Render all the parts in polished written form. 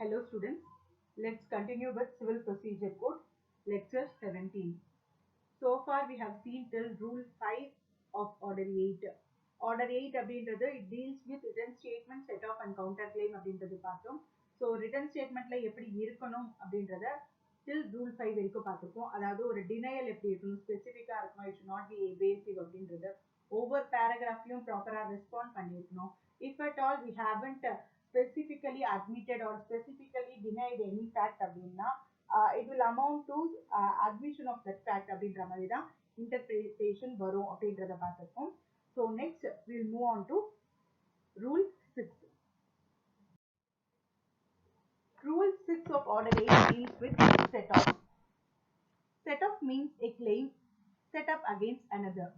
Hello students, let's continue with Civil Procedure Code, lecture 17. So far we have seen till rule 5 of order 8. Order 8 அப்படின்றது it deals with written statement, set off and counter claim அப்படின்றது பார்த்தோம். So written statementல எப்படி இருக்கணும் அப்படின்றத till rule 5 வரைக்கும் பார்த்துப்போம். அதாவது ஒரு denial எப்படி இருக்கணும், ஸ்பெசிஃபிக்கா இருக்கணும், it should not be evasive அப்படின்றது. ஒவ்வொரு பேராகிராஃப்லையும் ப்ராப்பரா ரெஸ்பாண்ட் பண்ணியிருக்கணும். If at all we haven't specifically admitted or specifically denied any fact அப்படின்னா it will amount to admission of that fact அப்படின்ற மாதிரி தான் interpretation வரும் அப்படின்றத பார்த்துப்போம். So next we'll move on to rule 6. Rule 6 of order 8 deals with set off. Set off means a claim set up against another.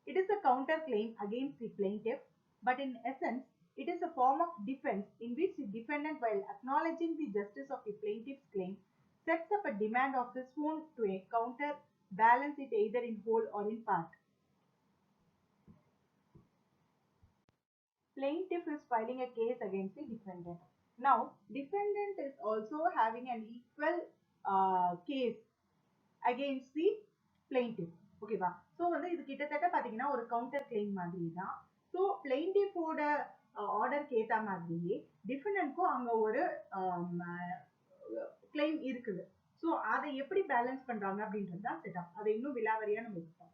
It is a counter claim against the plaintiff, but in essence it is a form of defense in which the defendant, while acknowledging the justice of the plaintiff's claim, sets up a demand of his own to counter balance it either in whole or in part. Plaintiff is filing a case against the defendant. Now, defendant is also having an equal case against the plaintiff. Okay ba? So வந்து இது கிட்டத்தட்ட பாத்தீங்கன்னா ஒரு counter claim மாதிரி தான். So plaintiff-ஓட order கேட்ட மாதிரியே டிஃபெண்டன்ட்க்கும் அங்க ஒரு கிளைம் இருக்குது. ஸோ அதை எப்படி பேலன்ஸ் பண்றாங்க அப்படின்றது தான் செட் ஆஃப். அதை இன்னும் விலாவரியா நம்ம எடுப்போம்.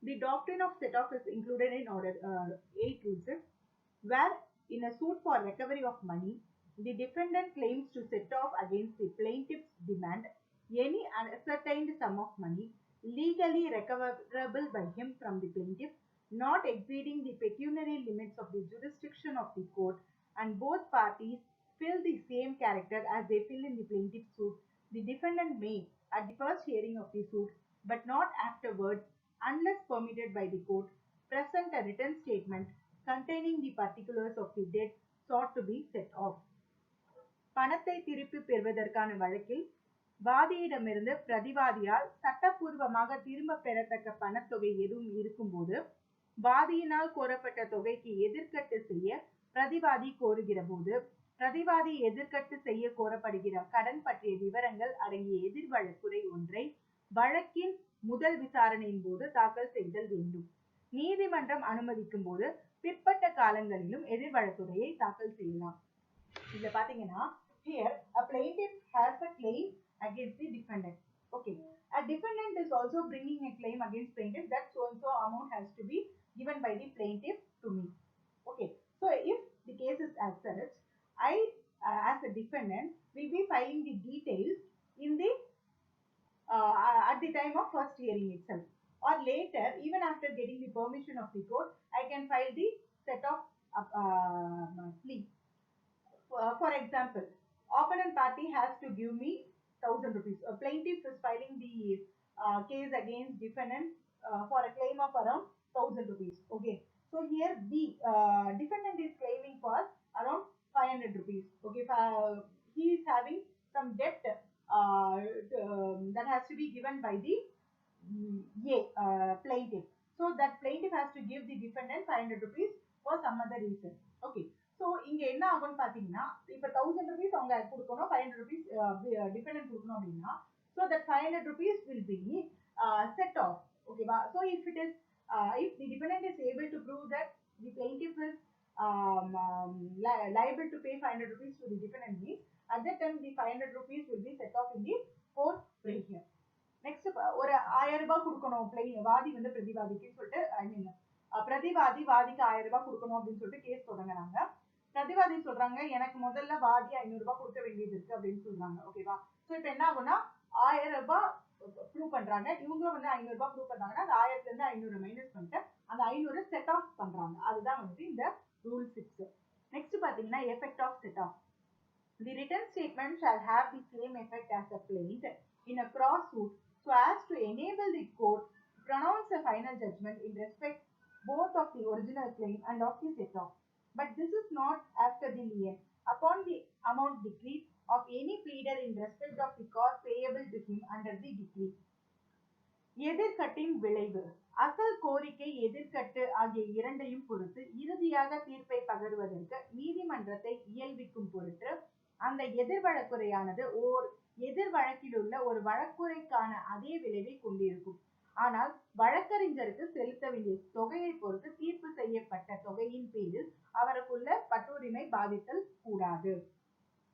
The doctrine of set off is included in order 8 rules, where in a suit for recovery of money, the defendant claims to set off against the plaintiff's demand any unascertained sum of money legally recoverable by him from the plaintiff, not exceeding the pecuniary limits of the jurisdiction of the court, and both parties fill the same character as they fill in the plaintiff's suit. The defendant may, at the first hearing of the suit, but not afterwards, unless permitted by the court, present a written statement containing the particulars of the debt sought to be set off. பணத்தை திருப்பி பெறுவதற்கான வழக்கில் வாதியிடமிருந்து பிரதிவாதியால் சட்டப்பூர்வமாக திரும்ப பெறத்தக்க பணத்தொகை எதுவும் இருக்கும்போது வாதியினால் கோரப்பட்ட தொகைக்கு எதிர்கட்டு செய்ய பிரதிவாதி கோருகிற போது பிரதிவாதி எதிர்கட்டு செய்ய கோரப்படுகிற கடன் பற்றிய விவரங்கள் அடங்கிய எதிர் வழக்குரை ஒன்றை வழக்கின் முதல் விசாரணையின் போது தாக்கல் செய்தல் வேண்டும். நீதிமன்றம் அனுமதிக்கும் போது பிற்பட்ட காலங்களிலும் எதிர் வழக்குரையை தாக்கல் செய்யலாம். இதுல பாத்தீங்கன்னா here a plaintiff has a claim against the defendant. Okay, a defendant is also bringing a claim against plaintiff that so and so amount has to be given by the plaintiff to me. Okay, so if the case is as such, I as a defendant will be filing the details in the at the time of first hearing itself, or later even after getting the permission of the court I can file the set off plea. For example, opponent party has to give me 1,000 rupees. A plaintiff is filing the case against defendant for a claim of around 1,000 rupees. Okay, so here the defendant is claiming for around 500 rupees. Okay, he is having some debt that has to be given by the plaintiff. So that plaintiff has to give the defendant 500 rupees for some other reason. Okay, so இங்க என்ன ஆகும்னு பாத்தீங்கன்னா இப்ப 1000 rupees அவங்க கொடுக்கணும், 500 rupees dependent கொடுக்கணும் அப்படின்னா so that 500 rupees will be set off. Okay, so if it is if the defendant is able to prove that the plaintiff is liable to pay 500 rupees to the defendant means at that time the 500 rupees will be set off in the court right here. Next ஒரு 1000 ரூபாய் கொடுக்கணும் வாதி வந்து பிரதிவாதிக்கு சொல்லிட்டு ஐ மீன் பிரதிவாதி வாதிக்கு 1000 ரூபாய் கொடுக்கணும் அப்படின்னு சொல்லிட்டு கேஸ் தொடங்குறாங்க. பிரதிவாதி சொல்றாங்க எனக்கு முதல்ல வாதி 500 ரூபாய் கொடுக்க வேண்டியது இருக்கு அப்படின்னு சொல்றாங்க. ஓகேவா? சோ இப்போ என்ன ஆகும்னா 1000 ரூபாய் ப்ரூவ் பண்றாங்க, இவங்களும் வந்து 500 ரூபாய் ப்ரூவ் பண்றாங்கன்னா அந்த 1000ல இருந்து 500 மைனஸ் பண்ணிட்டு அந்த 500 செட் ஆஃப் பண்றாங்க. அதுதான் வந்து இந்த ரூல் 6. நெக்ஸ்ட் பாத்தீங்கன்னா effect of set off. The written statement shall have the same effect as a plaint in a cross suit so as to enable the court to pronounce a final judgment in respect both of the original claim and of the set off. But this is not after the lien upon the amount decreed of any pleader in respect of the cost payable to him under the decree. எதிர்கட்டின் விளைவு. அசல் கோரிக்கை எதிர்கட்டு ஆகிய இரண்டையும் பொறுத்து இறுதியாக தீர்ப்பை பகருவதற்கு நீதிமன்றத்தை இயல்பிக்கும் பொருட்டு அந்த எதிர் வழக்குரையானது எதிர் வழக்கில் உள்ள ஒரு வழக்குரைக்கான அதே விளைவை கொண்டிருக்கும். ஆனால் வழக்கறிஞருக்கு செலுத்த வேண்டிய தொகையை பொறுத்து தீர்ப்பு செய்யப்பட்ட தொகையின் பேரில் அவருக்குள்ள பட்டுரிமை பாதித்தல் கூடாது.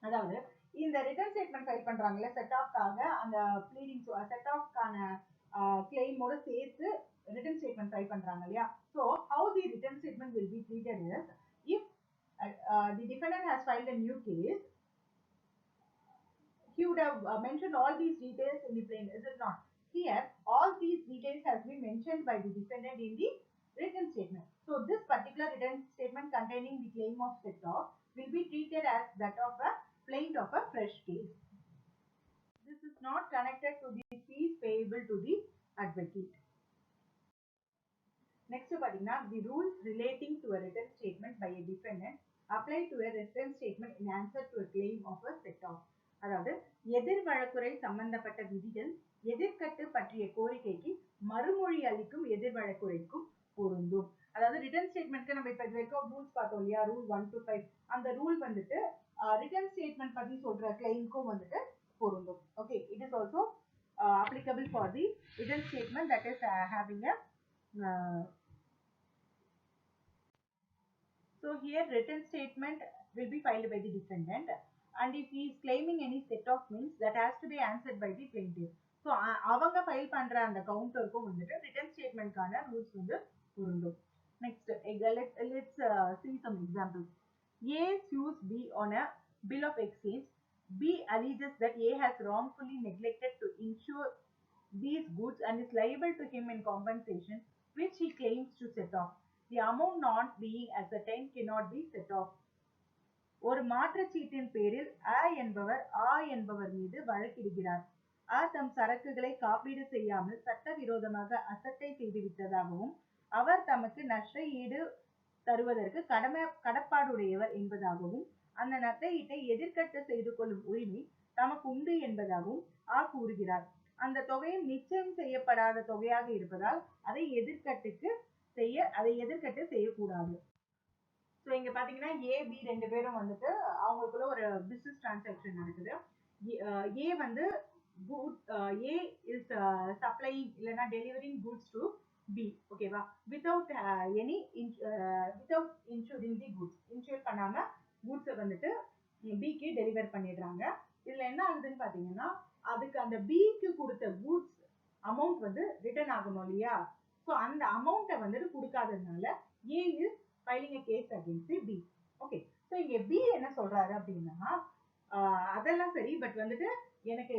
அதாவது இந்த ரிட்டன் ஸ்டேட்மெண்ட் ஃபைல் பண்றாங்கல்ல செட் ஆஃப்காக, அந்த ப்ளீடிங் செட் ஆஃப்கான கிளைமோட சேர்த்து ரிட்டன் ஸ்டேட்மெண்ட் ஃபைல் பண்றாங்க இல்லையா? So how the written statement will be treated is, if the defendant has filed a new case, he would have mentioned all these details in the plain, is it not? Here all these details has been mentioned by the defendant in the written statement. So this particular written statement containing the claim of set off will be treated as that of a plaint of a fresh case. This is not connected to the fees payable to the advocate. Next, the rules relating to a written statement by a defendant apply to a written statement in answer to a claim of a set off. அதாவது எதிர் வழக்குரை சம்பந்தப்பட்ட விதிகள் எதிர்கட்டு பற்றிய கோரிக்கைக்கு மறுமொழி அளிக்கும் எதிர் வழக்குரைக்கும் பொருந்தும். அதாவது ரிட்டன் ஸ்டேட்மெண்ட்க்கு நம்ம இப்ப இது வரைக்கும் ரூல்ஸ் பார்த்தோம் இல்லையா, ரூல் 1 to 5. அந்த ரூல் வந்துட்டு ரிட்டன் ஸ்டேட்மெண்ட் பத்தி சொல்ற கிளைம்க்கும் வந்துட்டு பொருந்தும். Okay, it is also applicable for the written statement that is having a so here written statement will be filed by the defendant, and if he is claiming any set of means that has to be answered by the plaintiff. So அவங்க file பண்ற அந்த கவுண்டருக்கும் வந்துட்டு written statement கான rules வந்து பொருந்தும். Next, let's see some examples. A sues B on a bill of exchange. B alleges that A has wrongfully neglected to insure these goods and is liable to him in compensation, which he claims to set off. The amount not being ascertained cannot be set off. ஒரு மாற்றுச்சீட்டின் பேரில் அ என்பவர் ஆ என்பவர் மீது வழக்கிடுகிறார். அ தம் சரக்குகளை காப்பீடு செய்யாமல் சட்டவிரோதமாக அசட்டை செய்துவிட்டதாகவும் அவர் தமக்கு நஷ்ட ஈடு தருவதற்கு கடப்பாடுடையவர் என்பதாகவும் அந்த நஷ்டஈட்டை எதிர்கட்டு செய்து கொள்ளும் உரிமை தமக்கு உண்டு என்பதாகவும் ஆ கூறுகிறார். அந்த தொகையும் நிச்சயம் செய்யப்படாத தொகையாக இருப்பதால் அதை எதிர்கட்டு செய்யக்கூடாது. ஸோ இங்க பாத்தீங்கன்னா ஏ பி ரெண்டு பேரும் வந்துட்டு அவங்களுக்குள்ள ஒரு பிசினஸ் டிரான்சாக்ஷன் நடக்குது. ஏ வந்து ஏ இஸ் சப்ளைங் இல்லைன்னா டெலிவரிங் குட்ஸ் டு பி, ஓகேவா, வித்தவுட் இன்சூரிங் தி குட்ஸ், இன்சூர் பண்ணாம குட்ஸை வந்துட்டு பிக்கு டெலிவர் பண்ணிடுறாங்க. இதுல என்ன ஆகுதுன்னு பாத்தீங்கன்னா அதுக்கு அந்த பிக்கு கொடுத்த குட்ஸ் அமௌண்ட் வந்து ரிட்டர்ன் ஆகணும் இல்லையா? ஸோ அந்த அமௌண்ட்டை வந்துட்டு கொடுக்காததுனால A is filing a case against B. Okay, so இங்க B என்ன சொல்றாரு அப்படின்னா அதெல்லாம் சரி, பட் வந்துட்டு எனக்கு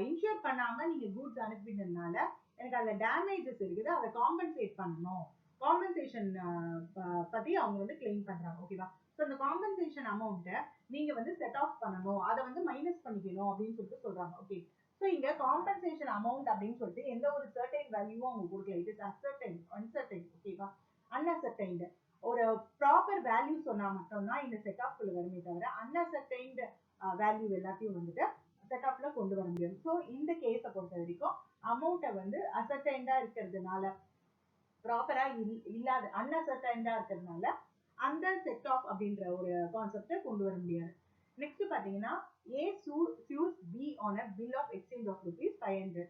இன்சூர் பண்ணாம நீங்க குட்ஸ் அனுப்பினதுனால எனக்கு அதுல டேமேஜஸ் இருக்குது, அதை காம்பன்சேட் பண்ணணும். காம்பன்சேஷன் பத்தி அவங்க வந்து கிளைம் பண்றாங்க, ஓகேவா? ஸோ அந்த காம்பன்சேஷன் அமௌண்ட்டை நீங்க வந்து செட் ஆஃப் பண்ணணும், அதை வந்து மைனஸ் பண்ணிக்கணும் அப்படின்னு சொல்லிட்டு சொல்றாங்க. ஓகே, ஸோ இங்க காம்பன்சேஷன் அமௌண்ட் அப்படின்னு சொல்லிட்டு எந்த ஒரு சர்டைன் வேல்யூவும் அவங்க கொடுக்கல. இட் இஸ் அன்சர்டைன், ஓகேவா, அன்அசர்டைன்டு. ஒரு ப்ராப்பர் வேல்யூ சொன்னா மட்டும்தான் இந்த செட் ஆஃப்ல வருமே தவிர அன்அசர்டைன்டு வேல்யூ எல்லாத்தையும் வந்துட்டு செட் ஆஃப்ல கொண்டு வர முடியும். ஸோ இந்த கேஸை பொறுத்த வரைக்கும் அமௌண்ட்டை வந்து அசர்டைன்டா இருக்கிறதுனால, ப்ராப்பரா இல்லாத அன்அசர்டைன்டா இருக்கிறதுனால அந்த செட் ஆஃப் அப்படின்ற ஒரு கான்செப்டை கொண்டு வர முடியாது. நெக்ஸ்ட் பாத்தீங்கன்னா A sues B on a bill of exchange of ₹500.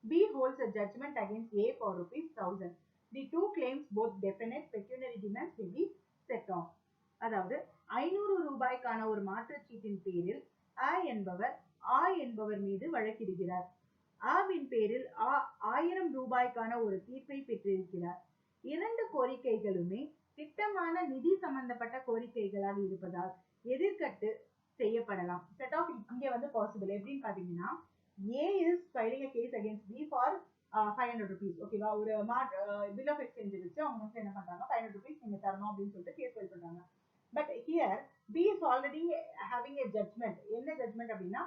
B holds a judgment against A for ₹1000. The two claims both definite pecuniary demands will be set off. அதாவது 500 ரூபாய்க்கான ஒரு மாற்றுச்சீட்டின் பேரில் அ என்பவர் ஆ என்பவர் மீது வழக்கிடுகிறார். ஆவின் பேரில் 1000 ரூபாய்க்கான ஒரு தீர்ப்பை பெற்றிருக்கிறார். இரண்டு கோரிக்கைகளுமே திட்டமான நிதி சம்பந்தப்பட்ட கோரிக்கைகளாக இருப்பதால் எதிர்கட்டு செய்யப்படலாம். செட் ஆஃப் இங்க வந்து பாசிபிள். எப்படின்னு பாத்தீங்கன்னா A is filing a case against B for 500 rupees, ஓகேவா? ஒரு பில் ஆஃப் எக்ஸ்சேஞ்ச் வச்சு அவங்க வந்து என்ன பண்றாங்க, 500 rupees நீங்க தரணும் அப்படின்னு சொல்லிட்டு கேஸ் ஃபைல் பண்றாங்க. But here B is already having a judgment. என்ன ஜட்மெண்ட் அப்படின்னா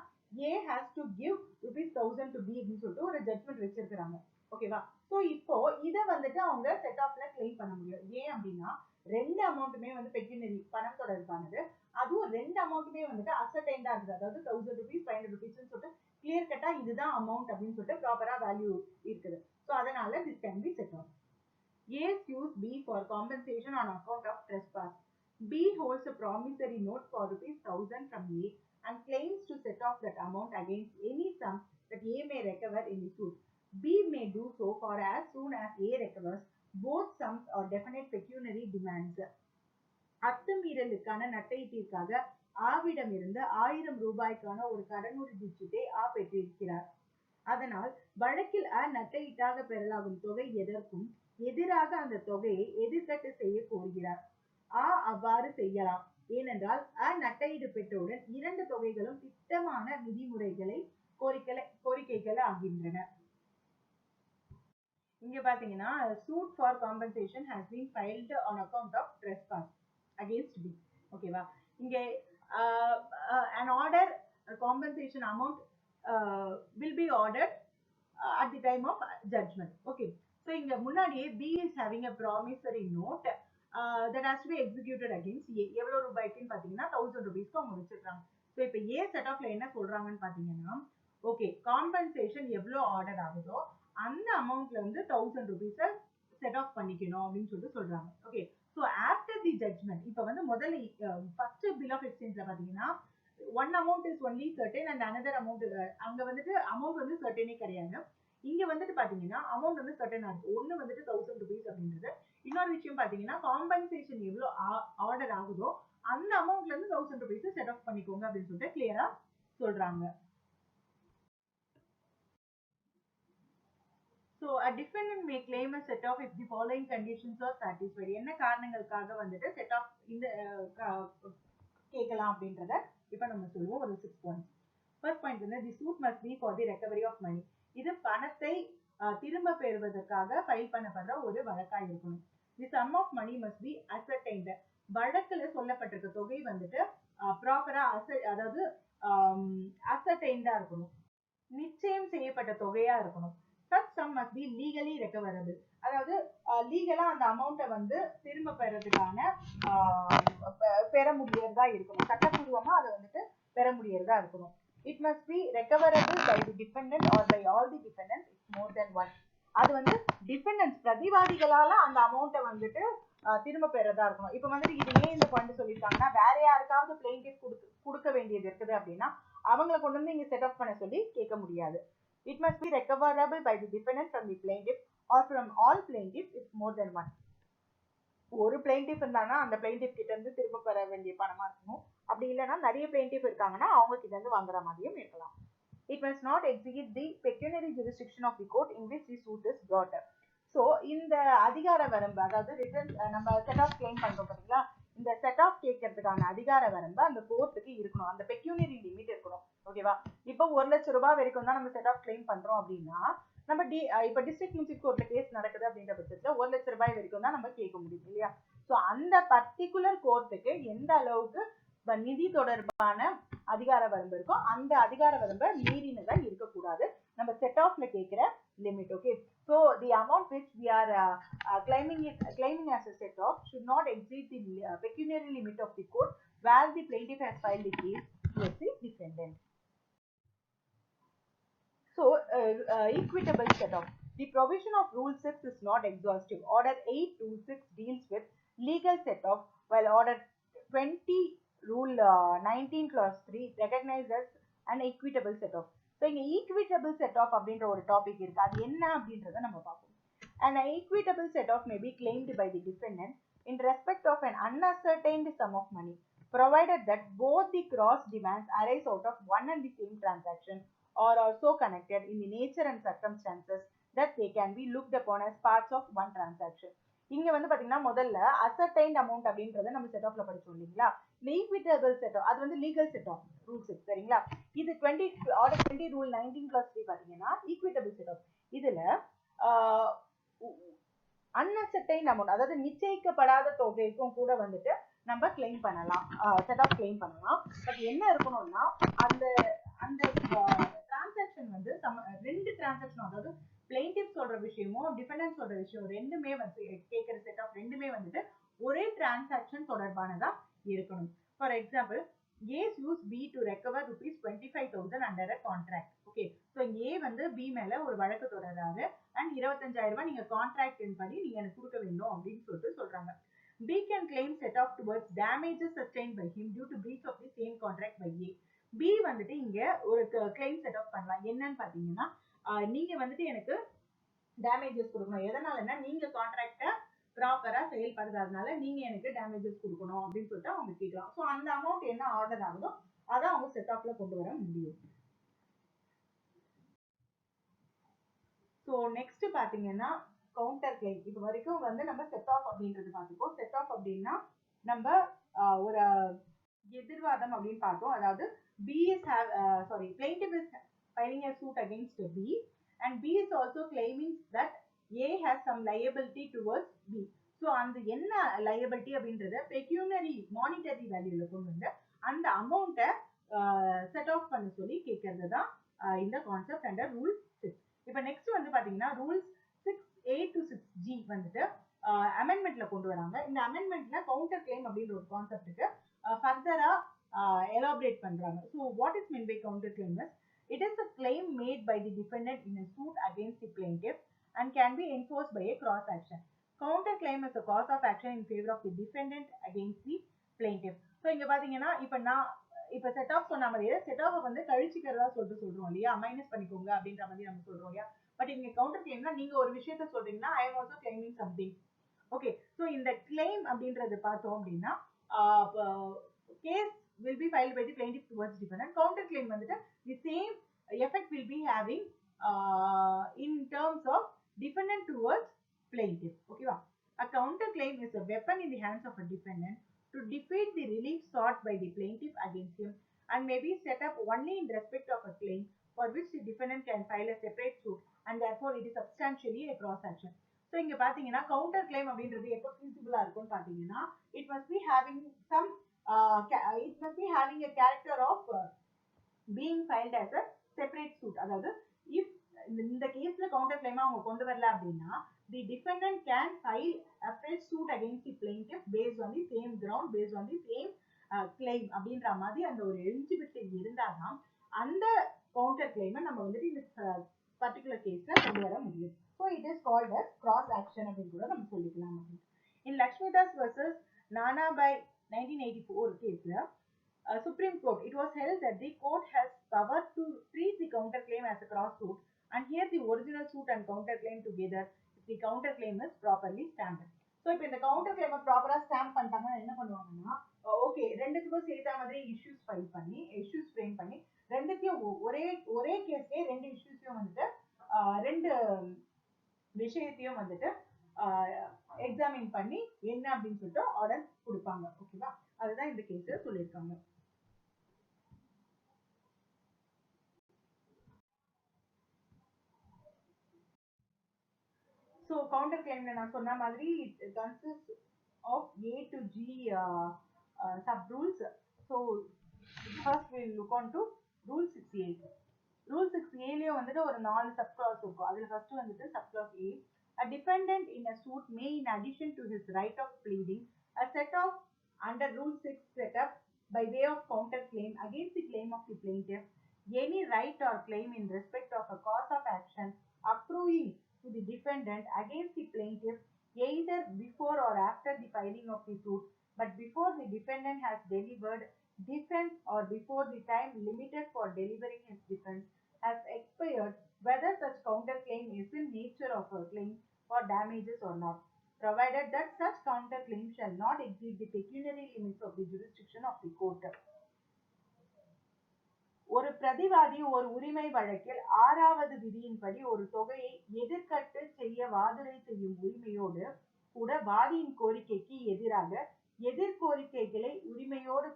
A has to give ₹1000 to B அப்படின்னு சொல்லிட்டு ஒரு ஜட்மெண்ட் வச்சிருக்காங்க, ஓகேவா? ஸோ இப்போ இதை வந்துட்டு அவங்க செட் ஆஃப்ல கிளைம் பண்ண முடியும். ஏன் அப்படின்னா ரெண்டு அமௌண்ட்டுமே வந்து பெக்யூனரி, பணம் தொடர்பானது. அதுவும் ரெண்டு அமௌண்ட்டுமே வந்துட்டு அசர்டைன்டா இருக்குது. அதாவது 1000 rupees 500 rupees சொல்லிட்டு கிளியர் கட்டா இதுதான் அமௌண்ட் அப்படின்னு சொல்லிட்டு ப்ராப்பரா வேல்யூ இருக்குது. ஸோ அதனால this can be set off. A sues B for compensation on account of trespass. B holds a promissory note for ₹1000 from A and set off that amount against any sum that A may recover in the suit. B may do so for as soon as A recovers both sums or definite pecuniary demands. அத்துமீறலுக்கான நட்டஈட்டிற்காக ஆவிடம் இருந்து 1000 ரூபாய்க்கான ஒரு கடனுறுதி சீட்டை ஆ பெற்றிருக்கிறார். அதனால் வழக்கில் நட்டஈட்டாக பெறலாகும் தொகை எதற்கும் எதிராக அந்த தொகையை எதிர்கட்டு செய்ய கோருகிறார். அவ்வாறு செய்யலாம். ஏனென்றால் நட்டஈடு பெற்றவுடன் இரண்டு தொகைகளும் திட்டமான விதிமுறைகளை கோரிக்கைகள் ஆகின்றன. இங்க பாத்தீங்கன்னா suit for compensation has been filed on account of trespass against B. ஓகேவா? இங்க an order compensation amount will be ordered at the time of judgment. Okay. So இங்க முன்னாடியே B is having a promissory note that has to be executed against A. எவ்வளவு ரூபாய்க்குன்னு பாத்தீங்கன்னா 1000 rupees அவங்க வச்சிருக்காங்க. So இப்ப A set offல என்ன சொல்றாங்கன்னு பாத்தீங்கன்னா, ஓகே காம்பன்சேஷன் எவ்வளவு ஆர்டர் ஆகுதோ அந்த அமௌண்ட்ல வந்து 1000 rupees செட் ஆஃப் பண்ணிக்கணும் அப்படின்னு சொல்லிட்டு சொல்றாங்க. Okay, so after the judgement இப்போ வந்து முதல்ல ஃபர்ஸ்ட் பில் ஆஃப் எக்ஸ்சேஞ்ச்ல பாத்தீங்கன்னா one amount is only certain and another amount அங்க வந்துட்டு அமௌண்ட் வந்து சர்டனே கிடையாது. இங்க வந்துட்டு பாத்தீங்கன்னா அமௌண்ட் வந்து சர்டனா இருக்கு. ஒன்னு வந்துட்டு 1000 rupees அப்படின்றது. இன்னொரு விஷயம் பாத்தீங்கன்னா காம்பன்சேஷன் எவ்வளவு ஆர்டர் ஆகுதோ அந்த அமௌண்ட்ல இருந்து 1000 rupees செட் ஆஃப் பண்ணிக்கோங்க அப்படின்னு சொல்லிட்டு கிளியரா சொல்றாங்க. So a defendant may claim a set off if the following conditions are satisfied. என்ன காரணங்களுக்காக வந்துட்டு set off இந்த கேட்கலாம் அப்படின்றத இப்ப நம்ம சொல்லுவோம். ஒரு 6 points. First point வந்து the suit must be for the recovery of money. இது பணத்தை திரும்ப பெறுவதற்காக ஃபைல் பண்ணப்படுற ஒரு வழக்கா இருக்கணும். The sum of money must be ascertained. வழக்குல சொல்லப்பட்டிருக்க தொகை வந்துட்டு ப்ராப்பரா அதாவது ascertained-ஆ இருக்கணும். நிச்சயம் செய்யப்பட்ட தொகையா இருக்கணும். Such sum must be legally recoverable. அதாவது லீகலா அந்த அமௌண்ட்டை வந்து திரும்ப பெறதுக்கான பெற முடியறதா இருக்கணும். சட்டப்பூர்வமா அதை வந்துட்டு பெற முடியறதா இருக்கணும். It must be recoverable by the defendant or by all the defendants if more than one. அது வந்து டிஃபெண்டன்ஸ் பிரதிவாதிகளால அந்த அமௌண்ட்டை வந்துட்டு திரும்ப பெறதா இருக்கணும். இப்ப வந்துட்டு இது ஏன் இந்த பாயிண்ட் சொல்லியிருக்காங்கன்னா வேற யாருக்காவது பிளெயின்டிஃப் கொடுக்க வேண்டியது இருக்குது அப்படின்னா அவங்களை கொண்டு வந்து இங்க செட் ஆஃப் பண்ண சொல்லி கேட்க முடியாது. It must be recoverable by the defendant from the plaintiff or from all plaintiffs if more than one. ஒரு பிளெயின்டிஃப் இருந்தாங்கன்னா அந்த பிளெயின்டிஃப் கிட்ட இருந்து திரும்ப பெற வேண்டிய பணமா இருக்கணும். அப்படி இல்லைன்னா நிறைய பிளெயின்டிஃப் இருக்காங்கன்னா அவங்க கிட்ட இருந்து வாங்குற மாதிரியும் இருக்கலாம். It must not exceed the pecuniary jurisdiction of the court in which the suit is brought. So இந்த அதிகார வரம்பு அதாவது ரிட்டர்ன் நம்ம செட் ஆஃப் கிளைம் பண்றோம் பாத்தீங்களா, இந்த செட் ஆஃப் கேட்கறதுக்கான அதிகார வரம்பு அந்த கோர்ட்டுக்கு இருக்கணும். அந்த பெக்யூனரி லிமிட் இருக்கணும். ஓகேவா? இப்போ 1 லட்சம் ரூபாய் வரைக்கும் தான் நம்ம செட் ஆஃப் கிளைம் பண்றோம் அப்படின்னா நம்ம இப்ப டிஸ்ட்ரிக்ட் மியூசிக் கோர்ட்ல கேஸ் நடக்குது அப்படின்ற பட்சத்துல 1 லட்சம் ரூபாய் வரைக்கும் தான் நம்ம கேட்க முடியும் இல்லையா? சோ அந்த பர்டிகுலர் கோர்ட்டுக்கு எந்த அளவுக்கு நிதி தொடர்பான அதிகார வரம்பு இருக்கோ அந்த அதிகார வரம்பை மீறினதா இருக்கக்கூடாது நம்ம செட் ஆஃப்ல கேட்கிற limit. Okay, so the amount which we are claiming as a set off should not exceed the pecuniary limit of the court where the plaintiff has filed the case against the defendant. So equitable set off. The provision of Rule 6 is not exhaustive. Order 8 Rule 6 deals with legal set off, while Order 20 Rule 19 Clause 3 recognizes an equitable set off. So இங்க equitable set off அப்படின்ற ஒரு topic இருக்கு. அது என்ன அப்படின்றத நம்ம பார்ப்போம். An equitable set off may be claimed by the defendant in respect of an unascertained sum of money, provided that both the cross demands arise out of one and the same transaction or are so connected in the nature and circumstances that they can be looked upon as parts of one transaction. இங்க வந்து பாத்தீங்கன்னா முதல்ல ascertained amount அப்படின்றத நம்ம set ஆஃப்ல படிச்சோம் இல்லீங்களா? இந்த equitable set off அது வந்து legal set off ரூல் 6 சரிங்களா? இது 20 order 20 rule 19 clause 3 பாத்தீங்கன்னா equitable set off. இதுல unascertained amount அதாவது நிச்சயிக்கப்படாத தொகைக்கும் கூட வந்துட்டு நம்ம கிளைம் பண்ணலாம், செட் ஆஃப் கிளைம் பண்ணலாம். பட் என்ன இருக்கணும்னா அந்த அந்த டிரான்சாக்ஷன் வந்து ரெண்டு டிரான்சாக்ஷன் அதாவது பிளெயின்டிஃப் சொல்ற விஷயமும் டிஃபெண்டன்ட் சொல்ற விஷயம் ரெண்டுமே வந்து கேட்கிற செட் ஆஃப் ரெண்டுமே வந்துட்டு ஒரே டிரான்சாக்ஷன் தொடர்பானதா இருக்கணும். For example A's use B to recover rupees 25,000 under a contract. Okay, so A வந்து B மேல ஒரு வழக்கு தொடர்றாரு அண்ட் 25,000 ரூபாய் நீங்க கான்ட்ராக்ட் படி நீங்க எனக்கு கொடுக்க வேண்டும் அப்படின்னு சொல்லிட்டு சொல்றாங்க. B can claim set off towards damages sustained by him due to breach of the same contract by A. B வந்துட்டு இங்க ஒரு கிளைம் செட் ஆஃப் பண்ணலாம். என்னன்னு பாத்தீங்கன்னா நீங்க வந்துட்டு எனக்கு டேமேஜஸ் கொடுக்கணும். எதனாலன்னா நீங்க கான்ட்ராக்ட ப்ராப்பரா செயல்படுறதுனால நீங்க எனக்கு டேமேஜஸ் கொடுக்கணும் அப்படின்னு சொல்லிட்டு அவங்க கேட்கலாம். ஸோ அந்த அமௌண்ட் என்ன ஆர்டர் ஆகுதோ அதை அவங்க செட் ஆஃப்ல கொண்டு வர முடியும். ஸோ நெக்ஸ்ட் பாத்தீங்கன்னா கவுண்டர் கிளைம். இப்போ வரைக்கும் வந்து நம்ம செட் ஆஃப் அப்படின்றது பார்த்துக்கோம். செட் ஆஃப் அப்படின்னா நம்ம ஒரு எதிர்வாதம் அப்படின்னு பார்த்தோம். அதாவது B is plaintiff is filing a suit against B and B is also claiming that A has some liability towards B. So அந்த என்ன liability அப்படின்றத pecuniary monetary வேல்யூல கொண்டு வந்து அந்த அமௌண்ட்டை செட் ஆஃப் பண்ண சொல்லி கேட்கறது தான் இந்த கான்செப்ட் அண்டர் ரூல் 6. இப்போ நெக்ஸ்ட் வந்து பாத்தீங்கன்னா ரூல்ஸ் 6A to 6G வந்துட்டு அமெண்ட்மெண்ட்ல கொண்டு வராங்க. இந்த அமெண்ட்மெண்ட்ல கவுண்டர் கிளைம் அப்படின்ற ஒரு கான்செப்டுக்கு ஃபர்தரா elaborate பண்றாங்க. So what is meant by counter claim is it is a claim made by the defendant in a suit against the plaintiff and can be enforced by a cross action. Counter claim is a cause of action in favor of the defendant against the plaintiff. So இங்க பாத்தீங்கன்னா இப்ப set of சொன்ன மாதிரியே set of வந்து கழிச்சுக்கிறதா சொல்றோம் இல்லையா, minus பண்ணிக்கோங்க அப்படின்ற மாதிரி நம்ம சொல்றோம் இல்லையா. பட் இங்க கவுண்டர் கிளைம்னா நீங்க ஒரு விஷயத்த சொல்றீங்கன்னா I am also claiming something. Okay, so இந்த கிளைம் அப்படின்றது பார்த்தோம் அப்படின்னா case will be filed by the plaintiff towards defendant. Counter claim வந்துட்டு the same effect will be having in terms of defendant towards plaintiff. Okay va? A counter claim is a weapon in the hands of a defendant to defeat the relief sought by the plaintiff against him and may be set up only in respect of a claim for which the defendant can file a separate suit and therefore it is substantially a cross action. So இங்க பாத்தீங்கன்னா counter claim அப்படின்றது எப்போ feasible-ஆ இருக்கும்னு பாத்தீங்கன்னா it must be having some it must be having a character of being filed as a separate suit. அதாவது if இந்த கேஸ்ல counter claim அவங்க கொண்டு வரல அப்படின்னா the defendant can file a fresh suit against the plaintiff based on the same ground, based on the same claim அப்படின்ற மாதிரி அந்த ஒரு எலிஜிபிலிட்டி இருந்தாதான் அந்த counter claim நம்ம வந்துட்டு இந்த particular கேஸ்ல கொண்டு வர முடியும். So it is called as cross action அப்படின்னு கூட நம்ம சொல்லிக்கலாம். In Lakshmidas versus Nana by 1984 கேஸ்ல Supreme Court, it was held that the court has power to treat the counterclaim as a cross suit and hear the original suit and counterclaim together if the counterclaim is properly stamped. So இப்போ இந்த counterclaim ப்ராப்பரா stamp பண்ணிட்டாங்கன்னா என்ன பண்ணுவாங்கன்னா okay ரெண்டுத்துக்கும் சேர்த்த மாதிரி issues file பண்ணி இஷ்யூஸ் ஃப்ரேம் பண்ணி ரெண்டுத்தையும் ஒரே கேஸ்லயே ரெண்டு இஷ்யூஸையும் வந்துட்டு ரெண்டு விஷயத்தையும் வந்துட்டு எக்ஸாமின் பண்ணி என்ன அப்படின்னு சொல்லிட்டு ஆர்டர் கொடுப்பாங்க. ஓகேவா, அதுதான் இந்த கேஸ்ல சொல்லியிருக்காங்க. ஸோ கவுண்டர் கிளைம்ல நான் சொன்ன மாதிரி it consists of A to G sub rules. So first we will look on to rule 6A. Rule 6A வந்துட்டு ஒரு 4 sub clause இருக்கும். அதுல ஃபர்ஸ்ட் வந்துட்டு sub clause A. A defendant in a suit may, in addition to his right of pleading, a set of under Rule 6 set up by way of counter claim against the claim of the plaintiff, any right or claim in respect of a cause of action accruing to the defendant against the plaintiff either before or after the filing of the suit, but before the defendant has delivered defense or before the time limited for delivering his defense has expired, whether such counterclaim is in nature of a claim for damages or not, provided that such counterclaim shall not exceed the pecuniary limits of the jurisdiction of the court. ஒரு பிரதிவாதி ஒரு உரிமை வழக்கில் 6வது விதியின்படி ஒரு தொகையை எதிர்கட்டு செய்ய வாதுரை செய்யும் உரிமையோடு கூட வாதியின் கோரிக்கைக்கு எதிராக எதிர்கோரிக்கைகளை உரிமையோடு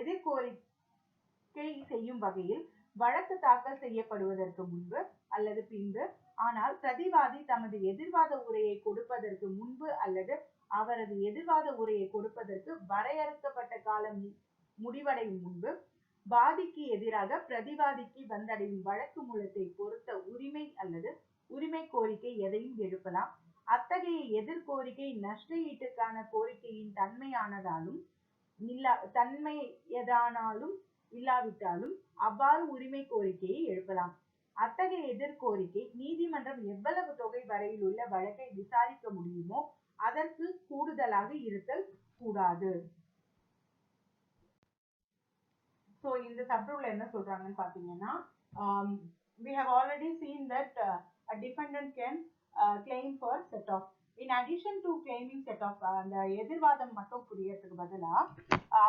எதிர்கோரிக்கை செய்யும் வகையில் வழக்கு தாக்கல் செய்யப்படுவதற்கு முன்பு அல்லது பின்பு, ஆனால் பிரதிவாதி தமது எதிர்வாத உரையை கொடுப்பதற்கு முன்பு அல்லது அவரது எதிர்வாத உரையை கொடுப்பதற்கு வரையறுக்கப்பட்ட காலம் முடிவடையும் முன்பு வாதிக்கு எதிராக பிரதிவாதிக்கு வந்தடையும் வழக்கு மூலத்தை பொறுத்த உரிமை அல்லது உரிமை கோரிக்கை எதையும் எழுப்பலாம். அத்தகைய எதிர்கோரிக்கை நஷ்ட ஈட்டுக்கான கோரிக்கையின் தன்மையானதாலும் இல்லாவிட்டாலும் அவ்வாறு உரிமை கோரிக்கையை எழுப்பலாம். அத்தகைய எதிர்கோரிக்கை நீதிமன்றம் எவ்வளவு தொகை வரையில் உள்ள வழக்கை விசாரிக்க முடியுமோ அதற்கு கூடுதலாக இருத்தல் கூடாது. ஸோ இந்த சப்ரூல்ல என்ன சொல்றாங்கன்னு பார்த்தீங்கன்னா, we have already seen that a defendant can claim for set off. In addition to claiming set off, அந்த எதிர்வாதம் மட்டும் புரியறதுக்கு பதிலா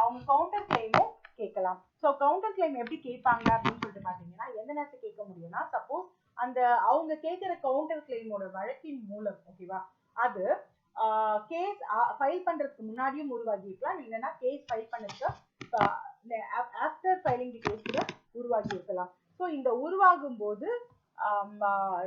அவங்க கவுண்டர் கிளைமும் கேட்கலாம். ஸோ கவுண்டர் கிளைம் எப்படி கேட்பாங்க அப்படின்னு சொல்லிட்டு பார்த்தீங்கன்னா, எந்த நேரத்தில் கேட்க முடியும்னா, சப்போஸ் அந்த அவங்க கேட்கிற கவுண்டர் கிளைமோட வழக்கின் மூலம், ஓகேவா, அது கேஸ் ஃபைல் பண்றதுக்கு முன்னாடியும் உருவாகி இருக்கலாம், இல்லைன்னா கேஸ் ஃபைல் பண்ணதுக்கு ஆஃப்டர் ஃபைலிங் தி கேஸ் கூட உருவாகி இருக்கலாம். ஸோ இந்த உருவாகும் போது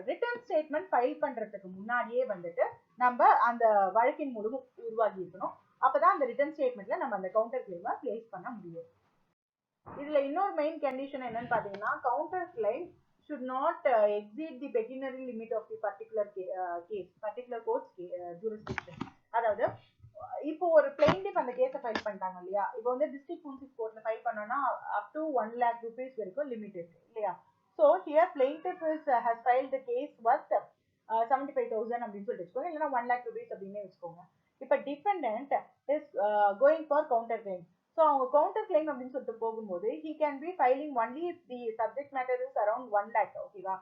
ரிட்டர்ன் ஸ்டேட்மெண்ட் ஃபைல் பண்றதுக்கு முன்னாடியே வந்துட்டு நம்ம அந்த வழக்கின் மூலம் உருவாகி இருக்கணும். அப்பதான் அந்த ரிட்டர்ன் ஸ்டேட்மெண்ட்ல நம்ம அந்த கவுண்டர் கிளைமை பிளேஸ் பண்ண முடியும். இதுல இன்னொரு மெயின் கண்டிஷன் என்னன்னு பாத்தீங்கன்னா, counter claim should not exceed the pecuniary limit of the particular case, particular court's jurisdiction. அதாவது இப்போ ஒரு பிளைண்டிஃப் அந்த கேஸை ஃபைல் பண்ணிட்டாங்க இல்லையா, இப்போ வந்து டிஸ்ட்ரிக்ட் முனிசிபல் கோர்ட்ல ஃபைல் பண்ணோம்னா அப் டு 1 lakh rupees வரைக்கும் லிமிட் இருக்கு இல்லையா. So here plaintiff has filed the case worth 75,000 அப்படின்னு சொல்லிட்டு வச்சுக்கோங்க, இல்லைன்னா 1 lakh rupees அப்படின்னு வச்சுக்கோங்க. இப்போ defendant is going for counter claim. So அவங்க கவுண்டர் கிளைம் அப்படின்னு சொல்லிட்டு போகும்போது he can be filing only if the subject matter is around 1 lakh, ஓகேவா.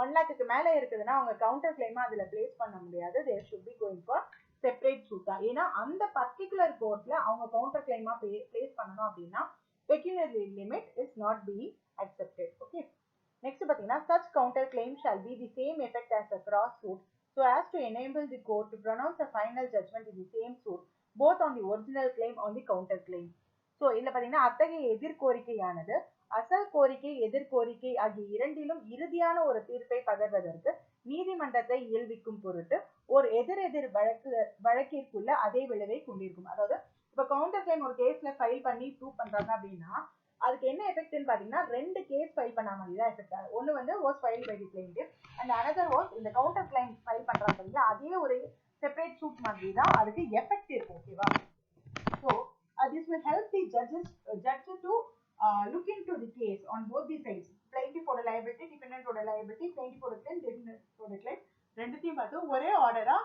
1 lakhக்கு மேல இருக்குதுன்னா அவங்க கவுண்டர் கிளைமா அதுல பிளேஸ் பண்ண முடியாது. they should be going for separate suit தான். ஏன்னா அந்த பர்டிகுலர் கோர்ட்ல அவங்க கவுண்டர் கிளைமா பிளேஸ் பண்ணணும் அப்படின்னா pecuniary limit is not being accepted. Okay, next பாத்தீங்கன்னா, such counter claim shall be the same effect as a cross suit so as to enable the court to pronounce a final judgment in the same suit both on the original claim on the counter claim. So இதுல பாத்தீங்கன்னா, அத்தகைய எதிர்கோரிக்கையானது அசல் கோரிக்கை எதிர்கோரிக்கை ஆகிய இரண்டிலும் இறுதியான ஒரு தீர்ப்பை பகர்வதற்கு நீதிமன்றத்தை இயல்பிக்கும் பொருட்டு ஒரு எதிர் வழக்கிற்குள்ள அதே விளைவை கொண்டிருக்கும். அதாவது இப்ப கவுண்டர் கிளைம் ஒரு கேஸ்ல ஃபைல் பண்ணி ப்ரூவ் பண்றாங்க அப்படின்னா அதுக்கு என்ன எஃபெக்ட்னு பாத்தீங்கன்னா, 2 கேஸ் ஃபைல் பண்ண மாதிரி தான் எஃபெக்ட் ஆகும். ஒன்னு வந்து was filed by the plaintiff and another was இந்த கவுண்டர் கிளைம் ஃபைல் பண்றாங்க, அதே ஒரு செப்பரேட் சூட் மாதிரி தான் அதுக்கு எஃபெக்ட் இருக்கும். ஓகேவா. So this will help the judge to look into the case on both the sides. Plaintiff ஓட liability, defendant ஓட liability, plaintiff ஓட claim, defendant ஓட claim ரெண்டுத்தையும் பார்த்து ஒரே ஆர்டரா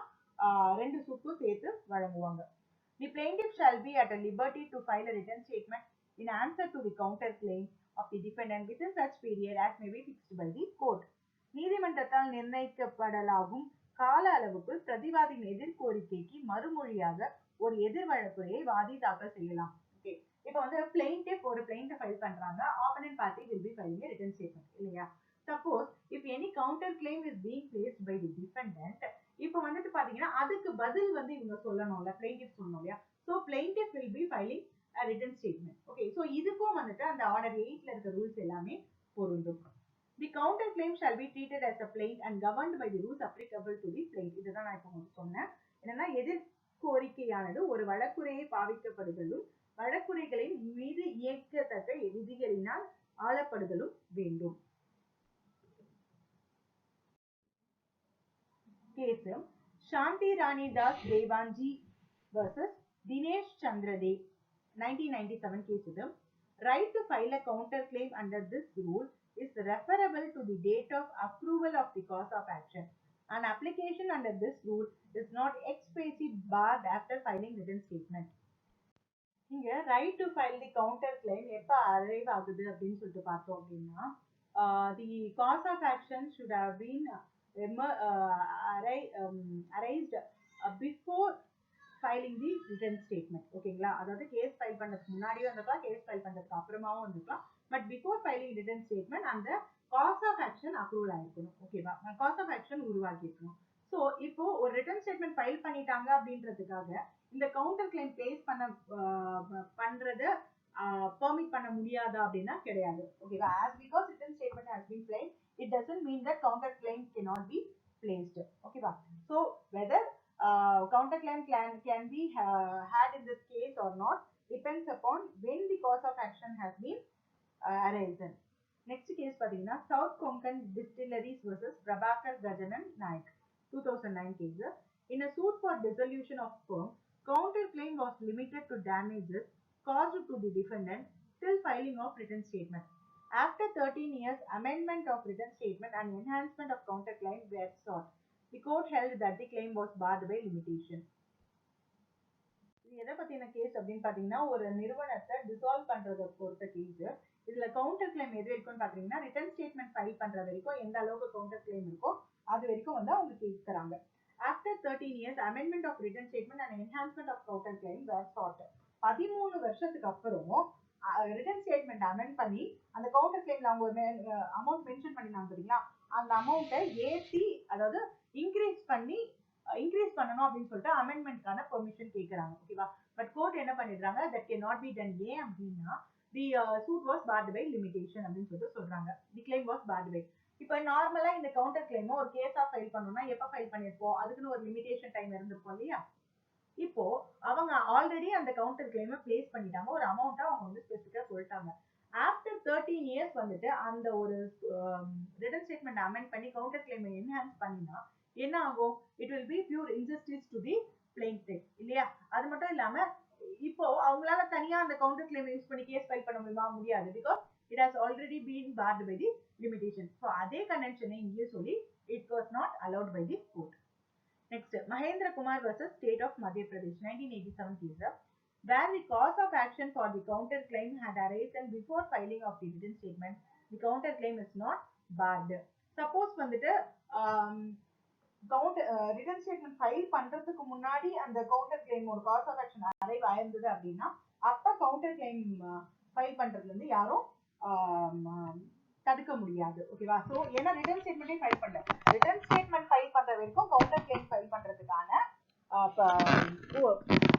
ரெண்டு சூட்டும் சேர்த்து வழங்குவாங்க. The plaintiff shall be at a liberty to file a written statement in answer to the counter claim of the defendant within such period as may be fixed by the court. நீதிமன்றத்தால் நிர்ணயிக்கப்படலாகும் கால அளவுக்குள் பிரதிவாதியின் எதிர்கோரிக்கைக்கு மறுமொழியாக ஒரு எதிர் வழக்குரையை வாதி தாக்கல் செய்யலாம். Okay, இப்போ வந்து பிளைண்டிஃப் ஒரு பிளைண்ட ஃபைல் பண்றாங்க, opponent party will be filing a written statement இல்லையா. Suppose if any counter claim is being placed by the defendant, இப்போ வந்துட்டு பாத்தீங்கன்னா அதுக்கு பதில் வந்து இவங்க சொல்லணும்ல, பிளைண்டிஃப் சொல்லணும் இல்லையா. So plaintiff will be filing a written statement. Okay, so இதுக்கும் வந்துட்டு அந்த ஆர்டர் 8ல இருக்க ரூல்ஸ் எல்லாமே பொருந்தும். The counter claim shall be treated as a plaint and governed by the rules applicable to the plaint. இதுதான் நான் இப்போ உங்களுக்கு சொன்னேன். என்னன்னா, எதிர் கோரிக்கையானது ஒரு வழக்குரையை பாவிக்கப்படுதலும் வழக்குரைகளின் மீது இயக்கத்தக்க விதிகளினால் ஆளப்படுதலும் வேண்டும். கேஸ் சாந்தி ராணி தாஸ் தேவான்ஜி versus தினேஷ் சந்திரதே 1997 கேஸ். இது right to file a counter claim under this rule is referable to the date of approval of the cause of action. An application under this rule is not expressly barred after filing written statement. இங்க right to file the counter claim எப்ப arrive ஆகுது அப்படின்னு சொல்லிட்டு பார்த்தோம் அப்படின்னா, the cause of action should have been arised before filing the written statement. ஓகேங்களா, அதாவது case file பண்றதுக்கு முன்னாடியும் இருந்திருக்கலாம், கேஸ் ஃபைல் பண்றதுக்கு அப்புறமாவும் இருந்திருக்கலாம். But before filing written statement அந்த காஸ் ஆஃப் ஆக்ஷன் அப்ரூவல் ஆயிருக்கணும். ஓகேவா, காஸ் ஆஃப் ஆக்ஷன் உருவாக்கி இருக்கணும். ஸோ இப்போ ஒரு ரிட்டன் ஸ்டேட்மெண்ட் ஃபைல் பண்ணிட்டாங்க அப்படின்றதுக்காக இந்த கவுண்டர் கிளைம் பிளேஸ் பண்றத பெர்மிட் பண்ண முடியாதா அப்படின்னா கிடையாது. ஓகேவா, as because written statement has been placed, it doesn't mean that counter claim cannot be placed. ஓகேவா, so whether counter claim can be had in this case or not depends upon when the cause of action has been arisen. Next case பாத்தீங்கன்னா, South Konkan Distilleries versus Prabhakar Gajanan Naik 2009 case. In a suit for dissolution of firm, counter claim was limited to damages caused to the defendant till filing of written statement. After 13 years, amendment of written statement and enhancement of counter claim were sought. The court held that the claim was barred by limitation. இது எதை பத்தின case அப்படின்னு பாத்தீங்கன்னா, ஒரு நிறுவனத்தை dissolve பண்றத பொறுத்த case. இதுல கவுண்டர் கிளைம் எது வரைக்கும் பாத்தீங்கன்னா ரிட்டர்ன் ஸ்டேட்மெண்ட் ஃபைல் பண்ற வரைக்கும் எந்த அளவுக்கு கவுண்டர் கிளைம் இருக்கோ அது வரைக்கும் வந்து அவங்க கேட்கறாங்க. After 13 years, amendment of written statement and enhancement of counter claim were sought. 13 வருஷத்துக்கு அப்புறம் ரிட்டன் ஸ்டேட்மெண்ட் அமெண்ட் பண்ணி அந்த கவுண்டர் கிளைம்ல அவங்க அமௌண்ட் மென்ஷன் பண்ணினாங்க பாத்தீங்களா, அந்த அமௌண்ட்டை ஏற்றி அதாவது இன்க்ரீஸ் பண்ணணும் அப்படின்னு சொல்லிட்டு அமெண்ட்மெண்ட்கான பெர்மிஷன் கேட்கறாங்க. ஓகேவா? பட் கோர்ட் என்ன பண்ணிடுறாங்க, that cannot be done. ஏன் அப்படின்னா the suit was barred by limitation அப்படின்னு சொல்லிட்டு சொல்றாங்க. the claim was barred by. இப்போ நார்மலா இந்த கவுண்டர் கிளைம் ஒரு கேஸா ஃபைல் பண்ணணும்னா எப்ப ஃபைல் பண்ணிருப்போம், அதுக்குன்னு ஒரு லிமிடேஷன் டைம் இருந்திருக்கும் இல்லையா. இப்போ அவங்க ஆல்ரெடி அந்த கவுண்டர் கிளைமை பிளேஸ் பண்ணிட்டாங்க, ஒரு அமௌண்ட்டை அவங்க வந்து ஸ்பெசிஃபிக்கா சொல்லிட்டாங்க. ஆஃப்டர் 13 இயர்ஸ் வந்துட்டு அந்த ஒரு ரிட்டன் ஸ்டேட்மெண்ட் அமெண்ட் பண்ணி கவுண்டர் கிளைமை என்ஹான்ஸ் பண்ணினா என்ன ஆகும், it will be pure injustice to the plaintiff இல்லையா. அது மட்டும் இல்லாம இப்போ அவங்களால தனியா அந்த கவுண்டர் கிளைம் யூஸ் பண்ணி கேஸ் ஃபைல் பண்ண முடியாது, because it has already been barred by the limitation. So அதே கன்வென்ஷனை இங்கே சொல்லி it was not allowed by the court. Next, Mahendra Kumar versus State of Madhya Pradesh 1987 case, where the cause of action for the counter claim had arisen before filing of the written statement, the counter claim is not barred. Suppose வந்துட்டு return statement file பண்றதுக்கு முன்னாடி அந்த counter claim ஒரு cos of action arrive ஆயிருந்தது அப்படின்னா அப்ப counter claim file பண்றதுல இருந்து யாரும் தடுக்க முடியாது. ஓகேவா? சோ ஏன்னா ரிட்டன் ஸ்டேட்மெண்டே ஃபைல் பண்ணல, ரிட்டன் ஸ்டேட்மெண்ட் ஃபைல் பண்ற வரைக்கும் கவுண்டர் கிளைம் ஃபைல் பண்றதுக்கான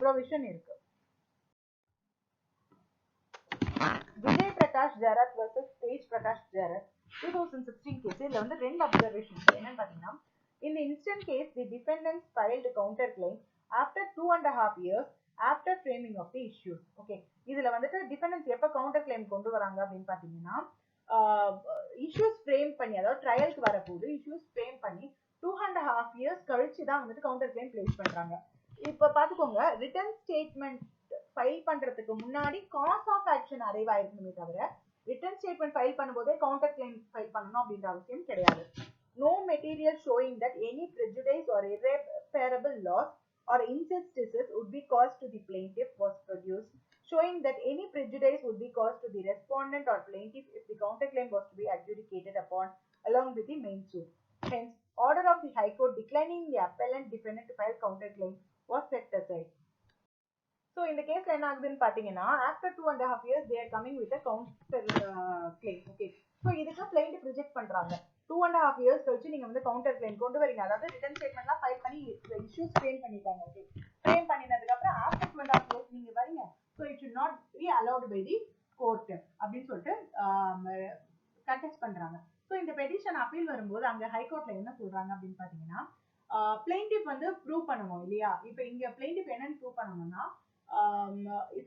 ப்ரொவிஷன் இருக்கு. Vijay Prakash Jarat versus Tej Prakash Jarat 2016 case. இதுல வந்து ரெண்டு அப்சர்வேஷன்ஸ் என்னன்னு பாத்தீங்கன்னா, in the instant case the defendants filed a counter claim after 2.5 years after framing of the issues. Okay, இதுல வந்துட்டு டிஃபெண்டன்ஸ் எப்ப கவுண்டர் கிளைம் கொண்டு வராங்க அப்படின்னு பாத்தீங்கன்னா இஷ்யூஸ் ஃப்ரேம் பண்ணி, அதாவது ட்ரையலுக்கு வரப்போது இஷ்யூஸ் ஃப்ரேம் பண்ணி 2.5 years கழிச்சு தான் வந்துட்டு கவுண்டர் கிளைம் பிளேஸ் பண்றாங்க. இப்ப பாத்துக்கோங்க, ரிட்டன் ஸ்டேட்மெண்ட் ஃபைல் பண்றதுக்கு முன்னாடி காஸ் ஆஃப் ஆக்ஷன் அரைவ் ஆயிருக்குமே தவிர ரிட்டன் ஸ்டேட்மெண்ட் ஃபைல் பண்ணும்போதே கவுண்டர் கிளைம் ஃபைல் பண்ணணும் அப்படின்ற அவசியம் கிடையாது. No material showing that any prejudice or irreparable loss or injustices would be caused to the plaintiff was produced, showing that any prejudice would be caused to the respondent or plaintiff if the counterclaim was to be adjudicated upon along with the main suit. Hence, order of the High Court declining the appellant defendant to file counterclaim was set aside. So in the case என்ன ஆகுதுன்னு பாத்தீங்கன்னா, after 2.5 years they are coming with a counter claim. Okay, so இதுக்கு plaintiff reject பண்றாங்க. 2.5 years கழிச்சு நீங்க வந்து counter claim கொண்டு வரீங்க, அதாவது ரிட்டன் ஸ்டேட்மெண்ட்லாம் ஃபைல் பண்ணி இஷ்யூஸ் ஃப்ரேம் பண்ணிட்டாங்க. ஓகே, ஃப்ரேம் பண்ணினதுக்கு அப்புறம் ஆஃப்டர் 2.5 years நீங்க வரீங்க, so it should not be allowed by the court அப்படின்னு சொல்லிட்டு கண்டெஸ்ட் பண்றாங்க. ஸோ இந்த பெட்டிஷன் அப்பீல் வரும்போது அங்க ஹைகோர்ட்ல என்ன சொல்றாங்க அப்படின்னு பாத்தீங்கன்னா, பிளெயின்டிஃப் வந்து ப்ரூவ் பண்ணணும் இல்லையா. இப்போ இங்க பிளெயின்டிஃப் என்னன்னு ப்ரூவ் பண்ணணும்னா,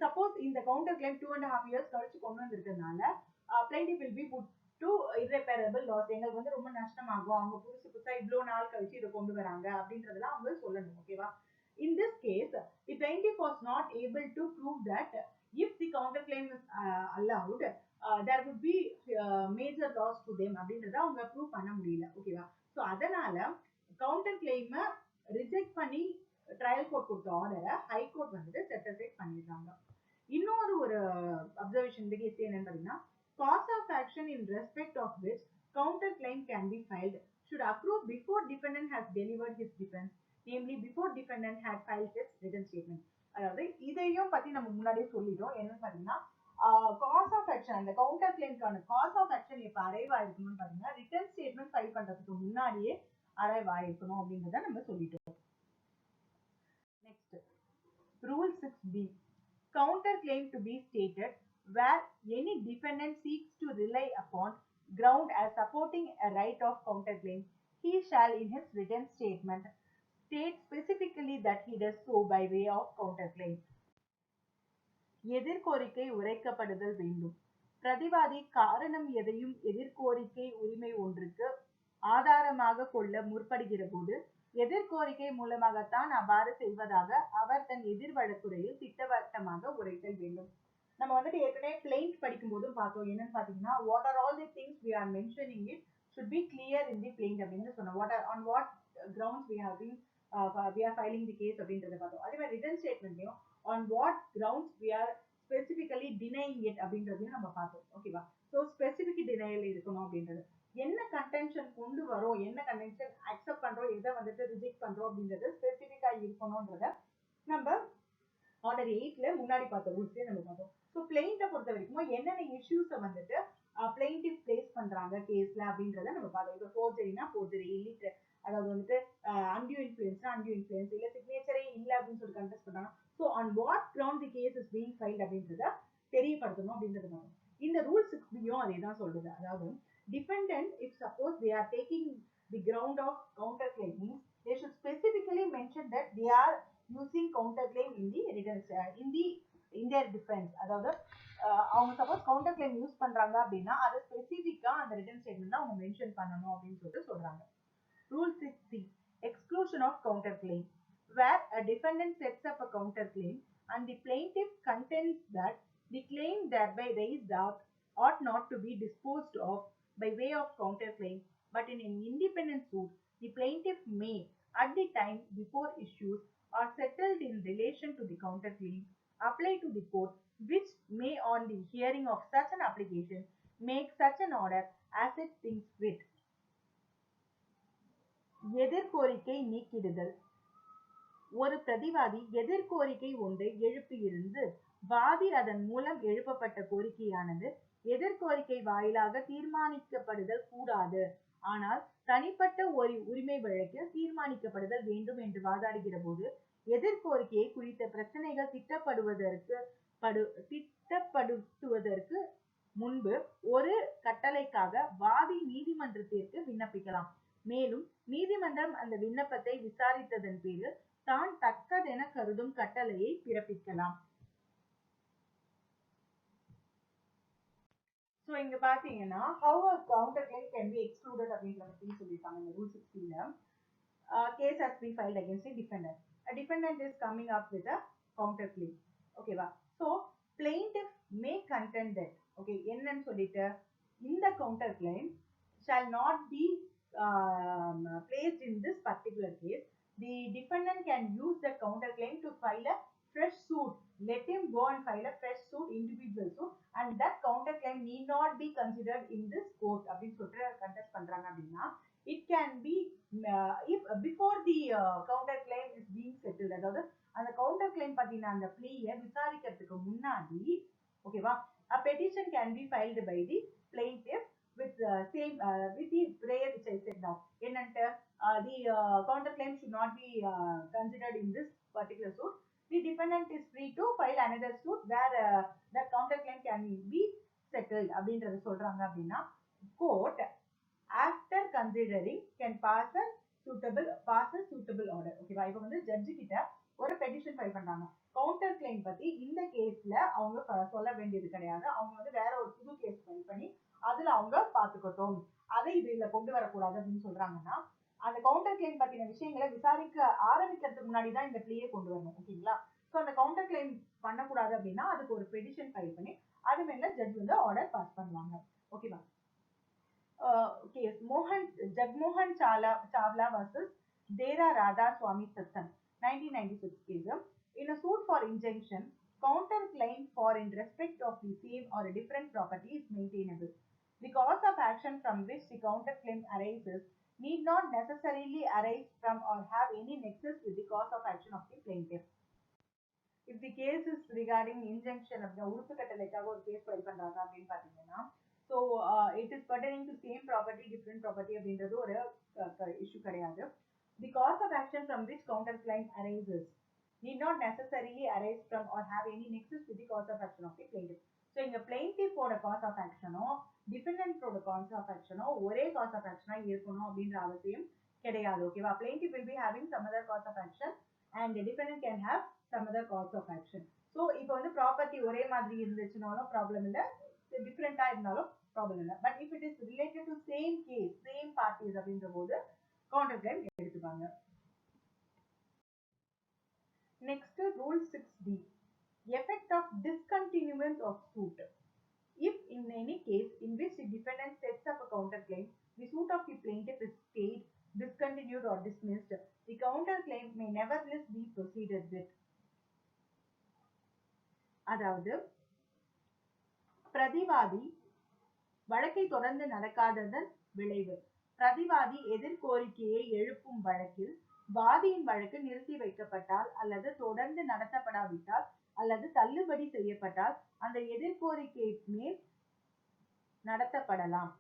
சப்போஸ் இந்த கவுண்டர் கிளைம் 2.5 years கழிச்சு கொண்டு வந்திருக்கிறதுனால plaintiff will be put to irreparable loss. எங்களுக்கு வந்து ரொம்ப நஷ்டமாகும், அவங்க புதுசா இவ்வளவு நாள் கழிச்சு இதை கொண்டு வராங்க அப்படின்றதெல்லாம் அவங்க சொல்லணும். ஓகேவா? In this case, the plaintiff was not able to prove that if the counterclaim is allowed, there would be major loss to them அப்படின்றத அவங்க ப்ரூவ் பண்ண முடியல. ஓகேவா? ஸோ அதனால கவுண்டர் கிளைம் ரிஜெக்ட் பண்ணி ட்ரையல் கோர்ட் கொடுத்த ஆர்டரை ஹைகோர்ட் வந்துட்டு செட் அசைட் பண்ணிடுறாங்க. இன்னொரு ஒரு அப்சர்வேஷன் இந்த கேஸ் என்னன்னு பாத்தீங்கன்னா, cause of action in respect of which counter claim can be filed should accrue before defendant has delivered his defense, namely before defendant had filed his written statement. அதாவது இதையும் பத்தி நம்ம முன்னாடியே சொல்லிட்டோம். என்னன்னு பாத்தீங்கன்னா, காஸ் ஆஃப் ஆக்ஷன், அந்த counter கிளைம்க்கான cos of action எப்ப அரைவ் ஆயிருக்கணும்னு பாத்தீங்கன்னா ரிட்டன் ஸ்டேட்மெண்ட் ஃபைல் பண்றதுக்கு முன்னாடியே அரைவ் ஆயிருக்கணும் அப்படின்றத நம்ம சொல்லிட்டோம். Next, rule 6B, counter claim to be stated where any defendant seeks to rely upon ground as supporting a right of counterclaim, he shall in his written statement state specifically that he does so by way of counterclaim. எதிர்கோரிக்கை உரைக்கப்படுதல் வேண்டும். பிரதிவாதி காரணம் எதையும் எதிர்கோரிக்கை உரிமை ஒன்றுக்கு ஆதாரமாக கொள்ள முற்படுகிற போது எதிர்கோரிக்கை மூலமாகத்தான் அவ்வாறு செய்வதாக அவர் தன் எதிர் வழக்குரையில் திட்டவட்டமாக உரைத்தல் வேண்டும். நம்ம வந்துட்டு ஏற்கனவே பிளெயின்ட் படிக்கும் போதும் பார்த்தோம். என்னன்னு பாத்தீங்கன்னா, what are all the things we are mentioning it should be clear in the plaint அப்படின்னு சொன்னோம். on what grounds we are filing the case அப்படின்றத பார்த்தோம். அதே மாதிரி ரிட்டன் ஸ்டேட்மெண்ட்லயும் on what grounds we are specifically denying it அப்படின்றதையும் நம்ம பார்த்தோம். ஓகேவா? ஸோ ஸ்பெசிபிக் டினையல் இருக்கணும் அப்படின்றது என்ன கன்டென்ஷன் கொண்டு வரோம், என்ன கன்டென்ஷன் அக்செப்ட் பண்றோம், எதை வந்துட்டு ரிஜெக்ட் பண்றோம் அப்படின்றது ஸ்பெசிபிக்கா இருக்கணும்ன்றத நம்ம ஆர்டர் 8ல முன்னாடி பார்த்த ரூல்ஸ்லயே நம்ம பார்த்தோம். ஸோ பிளெயின்ட்டை பொறுத்த வரைக்கும் என்னென்ன இஷ்யூஸை வந்துட்டு பிளெயின்டிவ் பிளேஸ் பண்றாங்க கேஸ்ல அப்படின்றத நம்ம பார்த்தோம். இப்போ ஃபோர்ஜரினா ஃபோர்ஜரி, இல்லிட்ரேட் அதாவது வந்துட்டு அன்டியூ இன்ஃப்ளூயன்ஸ்னா அன்டியூ இன்ஃப்ளூயன்ஸ், இல்ல சிக்னேச்சரே இல்ல அப்படின்னு சொல்லி கண்டெஸ்ட் பண்றாங்க. So on what ground the case is being filed அப்படின்றத தெரியப்படுத்தணும் அப்படின்றது பார்த்தோம். இந்த ரூல் 6B அதே தான் சொல்றது. அதாவது defendant if suppose they are taking the ground of counterclaim means they should specifically mention that they are using counterclaim in the in their defense. அதாவது அவங்க சப்போஸ் கவுண்டர் கிளைம் யூஸ் பண்றாங்க அப்படின்னா அதை ஸ்பெசிபிக்கா அந்த ரிட்டன் ஸ்டேட்மெண்ட்ல அவங்க மென்ஷன் பண்ணணும் அப்படின்னு சொல்லிட்டு சொல்றாங்க. Rule 6C exclusion of counterclaim where a defendant sets up a counterclaim and the plaintiff contends that the claim thereby raised ought not to be disposed of by way of counterclaim, but in an independent suit, the plaintiff may, at the time before issues are settled in relation to the counterclaim, apply to the court, which may, on the hearing of such an application, make such an order as it thinks fit. எதிர்கோரிக்கை நீக்கிடுதல். ஒரு பிரதிவாதி எதிர்கோரிக்கை ஒன்றை எழுப்பியிருந்து வாதி அதன் மூலம் எழுப்பப்பட்ட கோரிக்கையானது எதிர்கோரிக்கை வாயிலாக தீர்மானிக்கப்படுதல் கூடாது, ஆனால் தனிப்பட்ட ஒரு உரிமை வழக்கில் தீர்மானிக்கப்படுதல் வேண்டும் என்று வாதாடுகிற போது எதிர்கோரிக்கையை குறித்த பிரச்சனைகள் திட்டப்படுத்துவதற்கு முன்பு ஒரு கட்டளைக்காக வாதி நீதிமன்றத்திற்கு விண்ணப்பிக்கலாம். மேலும் நீதிமன்றம் அந்த விண்ணப்பத்தை விசாரித்ததன் பேரில் தான் தக்கதென கருதும் கட்டளையை பிறப்பிக்கலாம். So இங்க பாத்தீங்கன்னா how a counterclaim can be excluded அப்படின்றத பத்தி சொல்லிருக்காங்க இந்த rule 16ல. Case has been filed against a defendant. A defendant is coming up with a counterclaim. ஓகேவா? So plaintiff may contend that okay என்னன்னு சொல்லிட்டு இந்த counterclaim shall not be placed in this particular case. The defendant can use the counterclaim to file a fresh suit. Let him go and file a fresh suit, individual suit, and that counterclaim need not be considered in this court. அப்படின்னு சொல்லிட்டு contest பண்றாங்க அப்படின்னா it can be if before the counterclaim is being settled. அதாவது அந்த counterclaim பத்தின அந்த plea விசாரிக்கிறதுக்கு முன்னாடி ஓகேவா a petition can be filed by the plaintiff with with the prayer which I said now. என்னன்ட்டு the counterclaim should not be considered in this particular suit. The defendant is free to file another suit where that counterclaim can be settled அப்படின்றது சொல்றாங்க அப்படின்னா court after considering can pass a suitable order. ஓகேவா? இப்போ வந்து judge கிட்ட ஒரு petition file பண்றாங்க counter claim பத்தி. இந்த கேஸ்ல அவங்க சொல்ல வேண்டியது கிடையாது, அவங்க வந்து வேற ஒரு புது கேஸ் ஃபைல் பண்ணி அதுல அவங்க பாத்துக்கட்டும், அதை இதுல கொண்டு வரக்கூடாது அப்படின்னு சொல்றாங்கன்னா அந்த கவுண்டர் கிளைம் பத்தின விஷயங்களை விசாரிக்க ஆரம்பிக்கிறதுக்கு முன்னாடிதான் இந்த பிளேயை கொண்டு வரணும். ஓகேங்களா? ஸோ அந்த கவுண்டர் கிளைம் பண்ணக்கூடாது அப்படின்னா அதுக்கு ஒரு பெட்டிஷன் ஃபைல் பண்ணி அது மேல ஜட்ஜ் வந்து ஆர்டர் பாஸ் பண்ணுவாங்க. ஓகேவா? Case Jagmohan Chawla vs Dera Radha Swami Satsang 1996 case. In a suit for injunction, counter claim for in respect of the same or a different property is maintainable. The cause of action from which the counter claim arises need not necessarily arise from or have any nexus with the cause of action of the plaintiff. If the case is regarding injunction அப்படின்னா உறுப்பு கட்டளைக்காக ஒரு case file பண்றாங்க அப்படின்னு பாத்தீங்கன்னா so it is pertaining to same property different property அப்படின்றது ஒரு issue கிடையாது. The cause of action from which counter claim arises need not necessarily arise from or have any nexus with the cause of action of the plaintiff. So இங்க plaintiff ஓட cause of action defendant ஓட cause of action ஒரே cause of action இருக்கணும் அப்படின்ற அவசியம் கிடையாது. ஓகேவா? plaintiff will be having some other cause of action and the defendant can have some other cause of action. So இப்போ வந்து ப்ராப்பர்ட்டி ஒரே மாதிரி இருந்துச்சுனாலும் ப்ராப்ளம் இல்லை, டிஃப்ரெண்டா இருந்தாலும் ப்ராப்ளம் இல்லை. But if it is related to same case same parties அப்படின்ற போது கவுண்டர் கிளைம் எடுத்துப்பாங்க. Next, rule 6D, effect of discontinuance of suit. If in any case in which the defendant sets up a counterclaim, the suit of the plaintiff is stayed, discontinued or dismissed, the counterclaim may nevertheless be proceeded with. அதாவது பிரதிவாதி வழக்கை தொடர்ந்து நடக்காததன் விளைவு. பிரதிவாதி எதிர்கோரிக்கையை எழுப்பும் வழக்கில் வாதியின் வழக்கு நிறுத்தி வைக்கப்பட்டால் அல்லது தொடர்ந்து நடத்தப்படாவிட்டால் அல்லது தள்ளுபடி செய்யப்பட்டால் அந்த எதிர்கோரிக்கை மேல் நடத்தப்படலாம்.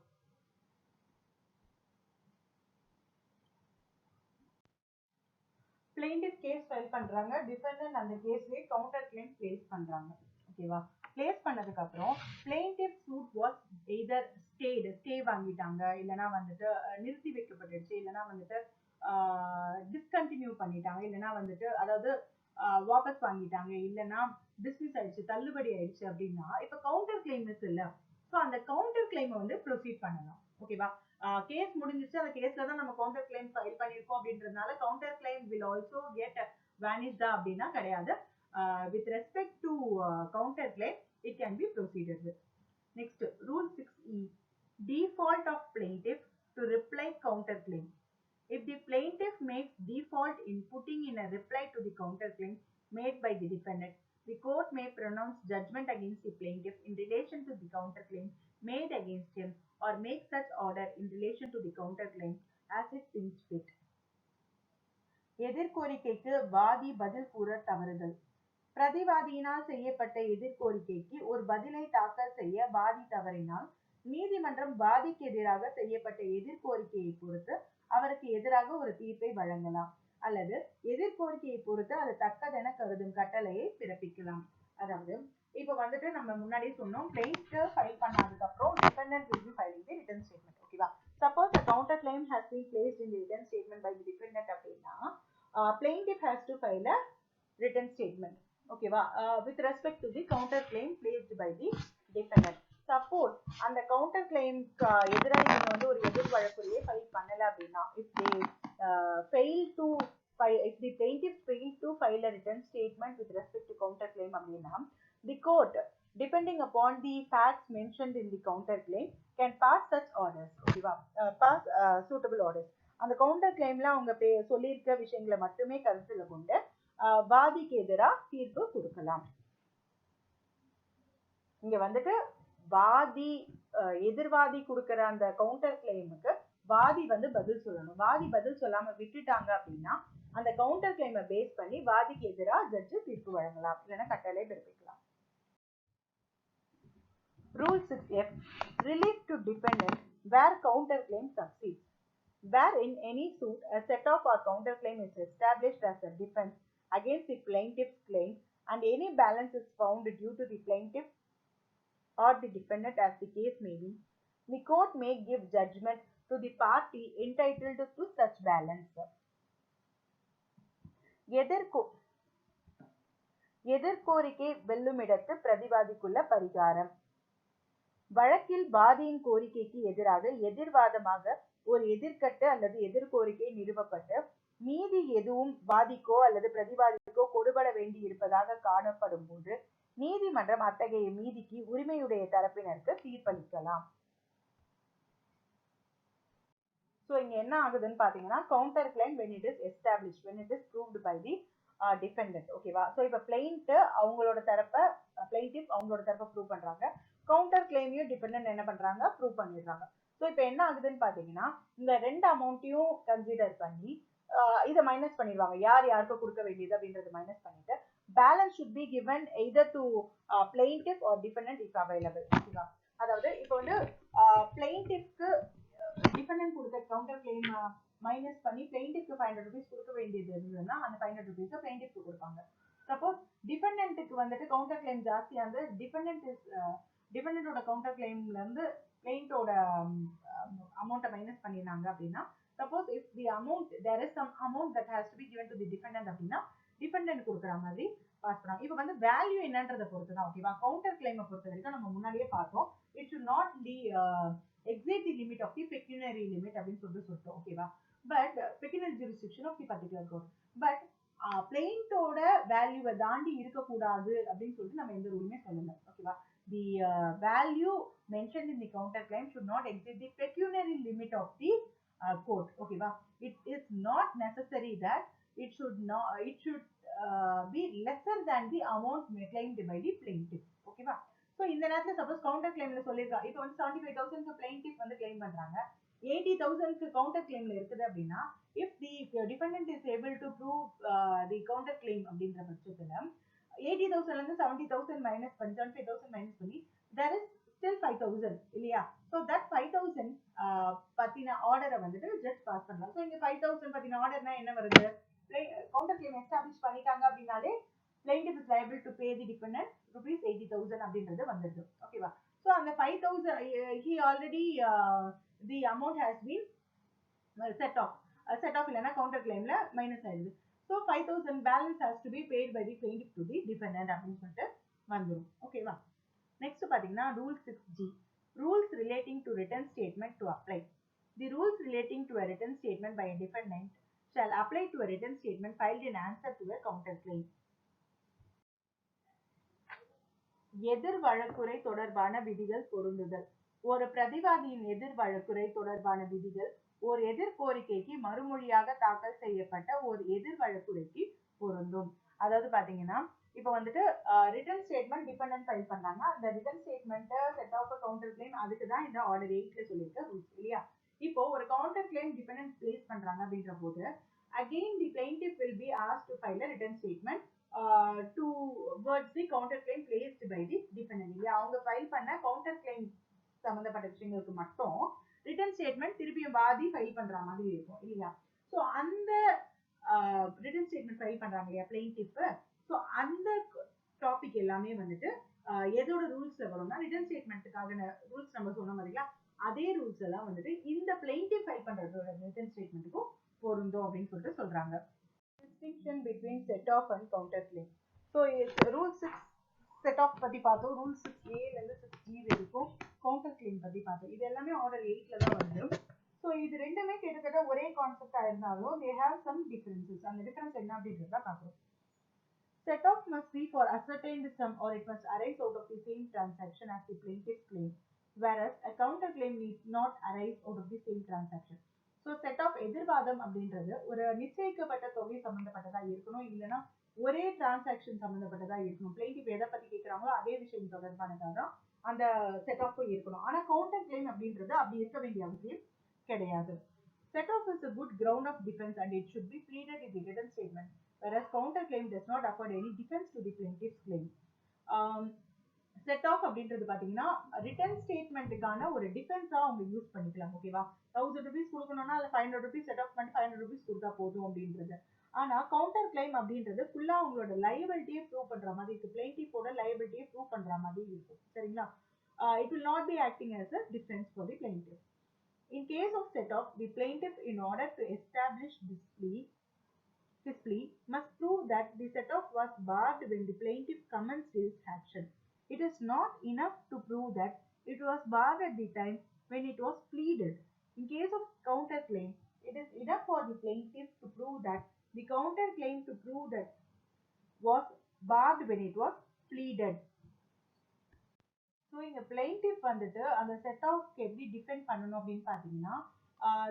plaintiff கேஸ் ஃபைல் பண்றாங்க, டிஃபெண்டன்ட் அந்த கேஸ்லயே கவுண்டர் கிளைம் பிளேஸ் பண்றாங்க. ஓகேவா? பிளேஸ் பண்ணதுக்கு அப்புறம் plaintiff suit was either stay வாங்கிட்டாங்க, இல்லனா வந்துட்டு நிறுத்தி வைக்கப்பட்டுச்சு, இல்லனா வந்துட்டு டிஸ்கண்டினியூ பண்ணிட்டாங்க, இல்லனா வந்துட்டு அதாவது வாபஸ் வாங்கிட்டாங்க, இல்லனா டிஸ்மிஸ் ஆயிடுச்சு, தள்ளுபடி ஆயிடுச்சு அப்படின்னா இப்ப கவுண்டர் கிளைம் இல்ல. சோ அந்த கவுண்டர் கிளைம் வந்து ப்ரொசீட் பண்ணலாம். ஓகேவா? கேஸ் முடிஞ்சிச்சு, அந்த கேஸ்ல தான் நம்ம கவுண்டர் கிளைம் ஃபைல் பண்ணிருக்கோம் அப்படின்றதுனால counter claim will also get vanished அப்படின்னா கிடையாது. With respect to counter claim, it can be proceeded with. Next, Rule 6E, default of plaintiff to reply counter claim. If the plaintiff makes default in putting in a reply to the counter claim made by the defendant, the court may pronounce judgment against the plaintiff in relation to the counter claim made against him or make such order in relation to the counter claim as it seems fit. எதிர்கோரிக்கைக்கு வாதி பதில் கூற தவறுதல். பிரதிவாதியினால் செய்யப்பட்ட எதிர்கோரிக்கைக்கு ஒரு பதிலை தாக்கல் செய்ய வாதி தவறினால் நீதிமன்றம் வாதிக்கு எதிராக செய்யப்பட்ட எதிர்கோரிக்கையை பொறுத்து அவருக்கு எதிராக ஒரு தீர்ப்பை வழங்கலாம் அல்லது எதிர்கோரிக்கையை பொறுத்து அது தக்கதென கருதும் கட்டளையை பிறப்பிக்கலாம். அதாவது இப்ப வந்துட்டு நம்ம முன்னாடி சொன்னோம், plaintiff ஃபைல் பண்ணதுக்கு அப்புறம் defendant will be filing the written statement. ஓகேவா? Suppose the counter claim has been placed in the written statement by the defendant அப்படின்னா plaintiff has to file a written statement. ஓகேவா? With respect to the counter claim placed by the defendant. Suppose அந்த counter claim எதிராக நீங்க வந்து ஒரு எதிர் வழக்குரையை file பண்ணல அப்படின்னா, if the plaintiff failed to file a written statement with respect to counter claim அப்படின்னா, the court, depending upon the facts mentioned in the counter claim, can pass such orders. ஓகேவா? pass suitable orders. அந்த counter கிளைம்ல அவங்க சொல்லியிருக்க விஷயங்களை மட்டுமே கருத்துல கொண்டு வாதிக்கு எதிராக தீர்ப்பு கொடுக்கலாம். இங்க வந்துட்டு வாதி எதிர்வாதி கொடுக்கிற அந்த கவுண்டர் கிளைமுக்கு வாதி வந்து பதில் சொல்லணும். வாதி பதில் சொல்லாம விட்டுட்டாங்க அப்படின்னா அந்த கவுண்டர் கிளைமை பேஸ் பண்ணி வாதிக்கு எதிராக ஜட்ஜு தீர்ப்பு வழங்கலாம், இல்லைன்னா கட்டளை பிறப்பிக்கலாம். Rule 6F, relief to defendant where counter claim succeeds. Where in any suit a set off or counter claim is established as a defense against the plaintiff's claim and any balance is found due to the plaintiff or the defendant as the case may be, the court may give judgment to the party entitled to such balance. எதிர்கோரிக்கை வெல்லுமிடத்து பிரதிவாதிக்குள்ள பரிகாரம். வழக்கில் வாதியின் கோரிக்கைக்கு எதிராக எதிர்வாதமாக ஒரு எதிர்கட்டு அல்லது எதிர்கோரிக்கை நிறுவப்பட்டு மீதி எதுவும் வாதிக்கோ அல்லது பிரதிவாதிக்கோ கொடுபட வேண்டி இருப்பதாக காணப்படும் போது நீதிமன்றம் அத்தகைய மீதிக்கு உரிமையுடைய தரப்பினருக்கு தீர்ப்பளிக்கலாம். So இங்க என்ன ஆகுதுன்னு பாத்தீங்கன்னா, counter claim when it is established, when it is proved by the defendant. ஓகேவா? So இப்ப plaintiff அவங்களோட தரப்பை ப்ரூவ் பண்றாங்க, கவுண்டர் கிளைமையும் டிபெண்டன்ட் என்ன பண்றாங்க, ப்ரூவ் பண்ணிடுறாங்க. ஸோ இப்போ என்ன ஆகுதுன்னு பாத்தீங்கன்னா, இந்த ரெண்டு அமௌண்ட்டையும் கன்சிடர் பண்ணி இதை மைனஸ் பண்ணிடுவாங்க, யார் யாருக்கு கொடுக்க வேண்டியது அப்படின்றது மைனஸ் பண்ணிட்டு balance should be given either to plaintiff or defendant if available. ஓகேவா? அதாவது இப்போ வந்து plaintiffக்கு டிபெண்டன்ட் கொடுத்த கவுண்டர் கிளைம் மைனஸ் பண்ணி plaintiffக்கு 500 rupees கொடுக்க வேண்டியது இருந்ததுன்னா அந்த 500 rupees plaintiffக்கு கொடுப்பாங்க. சப்போஸ் டிபெண்டன்ட்டுக்கு வந்துட்டு கவுண்டர் கிளைம் ஜாஸ்தியா இருந்து டிபெண்டன்ட்டோட கவுண்டர் கிளைம்ல இருந்து பிளைண்டோட அமௌண்ட்டை மைனஸ் பண்ணிருந்தாங்க அப்படின்னா, suppose if the amount there is some amount that has to be given to the defendant அப்படின்னா டிபெண்டன்ட் கொடுக்குற மாதிரி பாஸ் பண்ணாங்க. இப்போ வந்து வேல்யூ என்னன்றதை பொறுத்து தான். ஓகேவா? கவுண்டர் கிளைமை பொறுத்த வரைக்கும் நம்ம முன்னாடியே பார்த்தோம், it should not exceed the limit of the pecuniary limit அப்படின்னு சொல்லிட்டோம். ஓகேவா? But pecuniary jurisdiction of the particular court, but பிளைண்டோட வேல்யூவை தாண்டி இருக்கக்கூடாது அப்படின்னு சொல்லிட்டு நம்ம எந்த ரூலுமே சொல்லல. ஓகேவா? The value mentioned in the counter claim should not exceed the pecuniary limit of the court. ஓகேவா? It is not necessary that it should be lesser than the amount claimed by the plaintiff. ஓகேவா? So இந்த நேரத்தில் suppose counter கிளைம்ல சொல்லியிருக்கா இப்போ வந்து 75,000 plaintiff வந்து claim பண்றாங்க, 80,000 counter கிளைம்ல இருக்குது அப்படின்னா, if the defendant is able to prove the counter claim அப்படின்ற பட்சத்துல 80,000 இருந்து 70,000 மைனஸ் பண்ணி 75,000 மைனஸ் பண்ணி there is still 5,000 இல்லையா? ஸோ தட் 5,000 பத்தின ஆர்டரை வந்துட்டு ஜஸ்ட் பாஸ் பண்ணலாம். ஸோ இங்க 5,000 பத்தின ஆர்டர்னா என்ன வருது, கவுண்டர் கிளைம் எஸ்டாப்ளிஷ் பண்ணிட்டாங்க அப்படின்னாலே plaintiff is liable to pay the defendant rupees 80,000 அப்படின்றது வந்துருது. ஓகேவா? ஸோ அந்த 5,000 he already the amount has been set off இல்லைன்னா கவுண்டர் கிளைம்ல மைனஸ் ஆயிடுது. So 5,000 balance has to be paid by the plaintiff to the defendant அப்படின்னு சொல்லிட்டு வந்துடும். ஓகேவா? நெக்ஸ்ட் பாத்தீங்கன்னா rule 6G, rules relating to written statement to apply. The rules relating to a written statement by a defendant shall apply to a written statement filed in answer to a counter claim. எதிர் வழக்குரை தொடர்பான விதிகள் பொருந்துதல். ஒரு பிரதிவாதியின் எதிர் வழக்குரை தொடர்பான விதிகள் ஒரு எதிர் கோரிக்கைக்கு மறுமொழியாக தாக்கல் செய்யப்பட்ட ஒரு எதிர் வழக்குரைக்கு பொருந்தும். அதாவது பாத்தீங்கன்னா இப்போ வந்துட்டு ரிட்டன் ஸ்டேட்மெண்ட் டிபெண்டன்ட் ஃபைல் பண்ணாங்க, அந்த written statement set off counter claim, அதுக்கு தான் இந்த ஆர்டர் 8ல சொல்லியிருக்க ரூல்ஸ் இல்லையா? இப்போ ஒரு கவுண்டர் கிளைம் டிபெண்டன்ட் பிளேஸ் பண்றாங்க அப்படின்ற போது again the plaintiff will be asked to file a written statement towards the counter claim placed by the defendant. இல்லையா? அவங்க ஃபைல் பண்ண கவுண்டர் கிளைம் சம்பந்தப்பட்ட விஷயங்களுக்கு மட்டும் ரிட்டன் ஸ்டேட்மெண்ட் திருப்பியும் வாதி ஃபைல் பண்ற மாதிரி இருக்கும் இல்லையா? ஸோ அந்த ரிட்டன் ஸ்டேட்மெண்ட் ஃபைல் பண்றாங்க இல்லையா பிளைன்டிஃப், ஸோ அந்த டாபிக் எல்லாமே வந்துட்டு எதோட ரூல்ஸ்ல வரும்னா ரிட்டன் ஸ்டேட்மெண்ட்டுக்காக ரூல்ஸ் நம்ம சொன்ன மாதிரியா அதே ரூல்ஸ் எல்லாம் வந்துட்டு இந்த பிளைன்டிஃப் ஃபைல் பண்றதோட ரிட்டன் ஸ்டேட்மெண்ட்டுக்கும் பொருந்தும் அப்படின்னு சொல்லிட்டு சொல்றாங்க. Distinction between set off and counter claim. So rule 6 set off பத்தி பார்த்தோம், rule 6A ல இருந்து 6G வரைக்கும் counter claim பத்தி பார்த்தோம். இது எல்லாமே ஆர்டர் 8ல தான் வருது. ஸோ இது ரெண்டுமே கிட்டத்தட்ட ஒரே கான்செப்டா இருந்தாலும் they have some differences. அந்த டிஃபரன்ஸ் என்ன அப்படின்றத பார்க்கணும். Set off must be for ascertained sum or it must arise out of the same transaction as the plaintiff's claim, whereas a counter claim need not arise out of the same transaction. So set off எதிர்வாதம் அப்படின்றது ஒரு நிச்சயிக்கப்பட்ட தொகை சம்பந்தப்பட்டதா இருக்கணும், இல்லைன்னா ஒரே transaction சம்பந்தப்பட்டதா இருக்கணும். Plaintiff எதை பத்தி கேட்கிறாங்களோ அதே விஷயம் தொடர்பானதா தான் அந்த செட் ஆஃப் இருக்கணும். ஆனா கவுண்டர் கிளைம் அப்படின்றது அப்படி இருக்க வேண்டிய அவசியம் கிடையாது. Set off is a good ground of defense and it should be pleaded in the written statement, whereas counter claim does not afford any defense to the plaintiff's claim. Set off அப்படின்றது பாத்தீங்கன்னா return ஸ்டேட்மெண்ட்டுக்கான ஒரு டிஃபென்ஸா அவங்க use பண்ணிக்கலாம். ஓகேவா? 1000 rupees கொடுக்கணும்னா அதுல 500 rupees set of பண்ணி 500 rupees கொடுத்தா போதும் அப்படின்றது. ஆனா கவுண்டர் கிளைம் அப்படின்றது ஃபுல்லா அவங்களோட லைபிலிட்டியை ப்ரூவ் பண்ற மாதிரி இருக்கு, பிளைன்டிஃபோட லைபிலிட்டியை ப்ரூவ் பண்ற மாதிரி இருக்கும். சரிங்களா? It will not be acting as a defense for the plaintiff. In case of set off, the plaintiff, in order to establish this plea must prove that the set off was barred when the plaintiff commenced his action. It is not enough to prove that it was barred at the time when it was pleaded. In case of counter claim, it is enough for the plaintiff to prove that the counter claim to prove that was barred when it was pleaded. So இங்க plaintiff வந்துட்டு அந்த set off எப்படி defend பண்ணணும் அப்படின்னு பார்த்தீங்கன்னா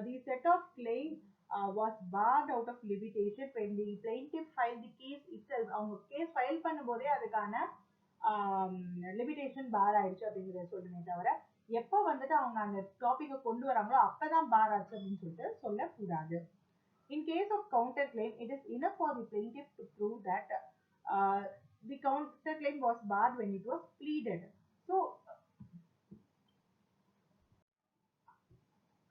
the set off claim was barred out of limitation when the plaintiff filed the case itself. அவங்க case file பண்ணும்போதே அதுக்கான லிமிடேஷன் பார் ஆயிடுச்சு அப்படிங்கிறத சொல்லுமே தவிர எப்போ வந்துட்டு அவங்க அந்த டாபிக்கை கொண்டு வராங்களோ அப்பதான் பார் ஆச்சு அப்படின்னு சொல்லிட்டு சொல்லக்கூடாது. In case of counter claim it is enough for the plaintiff to prove that the counter claim was barred when it was pleaded. So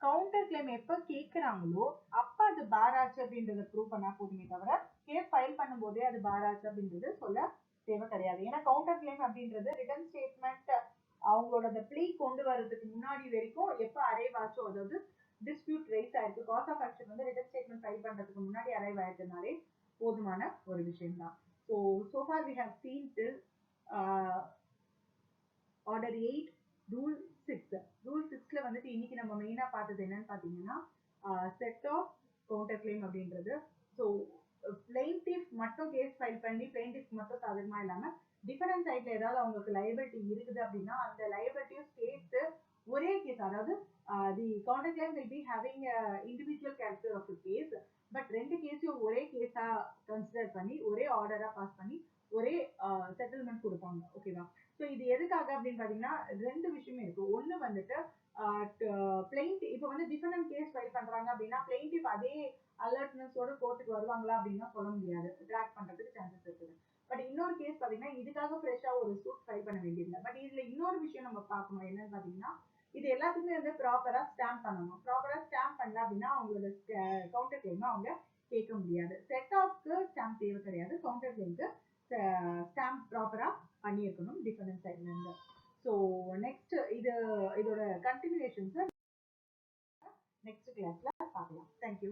counter claim எப்போ கேட்குறாங்களோ அப்போ அது பார் ஆச்சு அப்படின்றத ப்ரூவ் பண்ணா போதுமே தவிர கேஸ் ஃபைல் பண்ணும்போதே அது பார் ஆச்சு அப்படின்றது சொல்ல தேவை கிடையாது. ஏன்னா கவுண்டர் கிளைம் அப்படின்றது ரிட்டன் ஸ்டேட்மெண்ட் அவங்களோட அந்த ப்ளீ கொண்டு வர்றதுக்கு முன்னாடி வரைக்கும் எப்போ அரைவ் ஆச்சோ, அதாவது டிஸ்பியூட் ரைஸ் ஆயிருக்கு, காஸ் ஆஃப் ஆக்ஷன் வந்து ரிட்டன் ஸ்டேட்மெண்ட் ஃபைல் பண்றதுக்கு முன்னாடி அரைவ் ஆயிருக்கனாலே போதுமான ஒரு விஷயம் தான். So far we have seen till order 8 rule 6. Rule 6ல வந்துட்டு இன்னைக்கு நம்ம மெயினா பார்த்தது என்னன்னு பாத்தீங்கன்னா செட் ஆஃப் கவுண்டர் கிளைம் அப்படின்றது. ஸோ பிளைன்டிஃப் மட்டும் கேஸ் ஃபைல் பண்ணி பிளைன்டிஃப் மட்டும் சாதகமா இல்லாம டிஃபரன்ஸ் சைட்ல ஏதாவது அவங்களுக்கு லைபிலிட்டி இருக்குது அப்படின்னா அந்த லைபிலிட்டியும் சேர்த்து ஒரே கேஸ், அதாவது the counter claim will be having individual character of the case, but ரெண்டு கேஸையும் ஒரே கேஸா கன்சிடர் பண்ணி ஒரே ஆர்டரா பாஸ் பண்ணி ஒரே செட்டில்மெண்ட் கொடுப்பாங்க. ஓகேவா? ஸோ ஸோ இது எதுக்காக அப்படின்னு பார்த்தீங்கன்னா 2 விஷயமே இருக்கு. ஒன்று வந்துட்டு பிளைண்ட் இப்போ வந்து டிஃபரெண்ட் கேஸ் ஃபைல் பண்றாங்க அப்படின்னா பிளைண்டிவ் அதே அலர்ட்னஸோட கோர்ட்டுக்கு வருவாங்களா அப்படின்னா சொல்ல முடியாது. ட்ராக் பண்றதுக்கு சான்சஸ் இருக்குது. பட் இன்னொரு கேஸ் பார்த்தீங்கன்னா இதுக்காக ஃப்ரெஷ்ஷாக ஒரு சூட் ஃபைல் பண்ண வேண்டியதில்லை. பட் இதில் இன்னொரு விஷயம் நம்ம பார்க்கணும் என்னன்னு பார்த்தீங்கன்னா இது எல்லாத்துக்குமே வந்து ப்ராப்பராக ஸ்டாம்ப் பண்ணணும். ப்ராப்பராக ஸ்டாம்ப் பண்ணல அப்படின்னா அவங்களோட கவுண்டர் கிளைமை அவங்க கேட்க முடியாது. செட் ஆஃப்க்கு ஸ்டாம்ப் தேவை கிடையாது. கவுண்டர் கிளைம்க்கு ஸ்டாம்ப் ப்ராப்பராக பண்ணியிருக்கணும் டிஃபரன்ஸ் சைட்லேருந்து. ஸோ நெக்ஸ்ட் இதோட கண்டினியூஷன்ஸை நெக்ஸ்ட் கிளாஸ்ல பார்க்கலாம். தேங்க்யூ.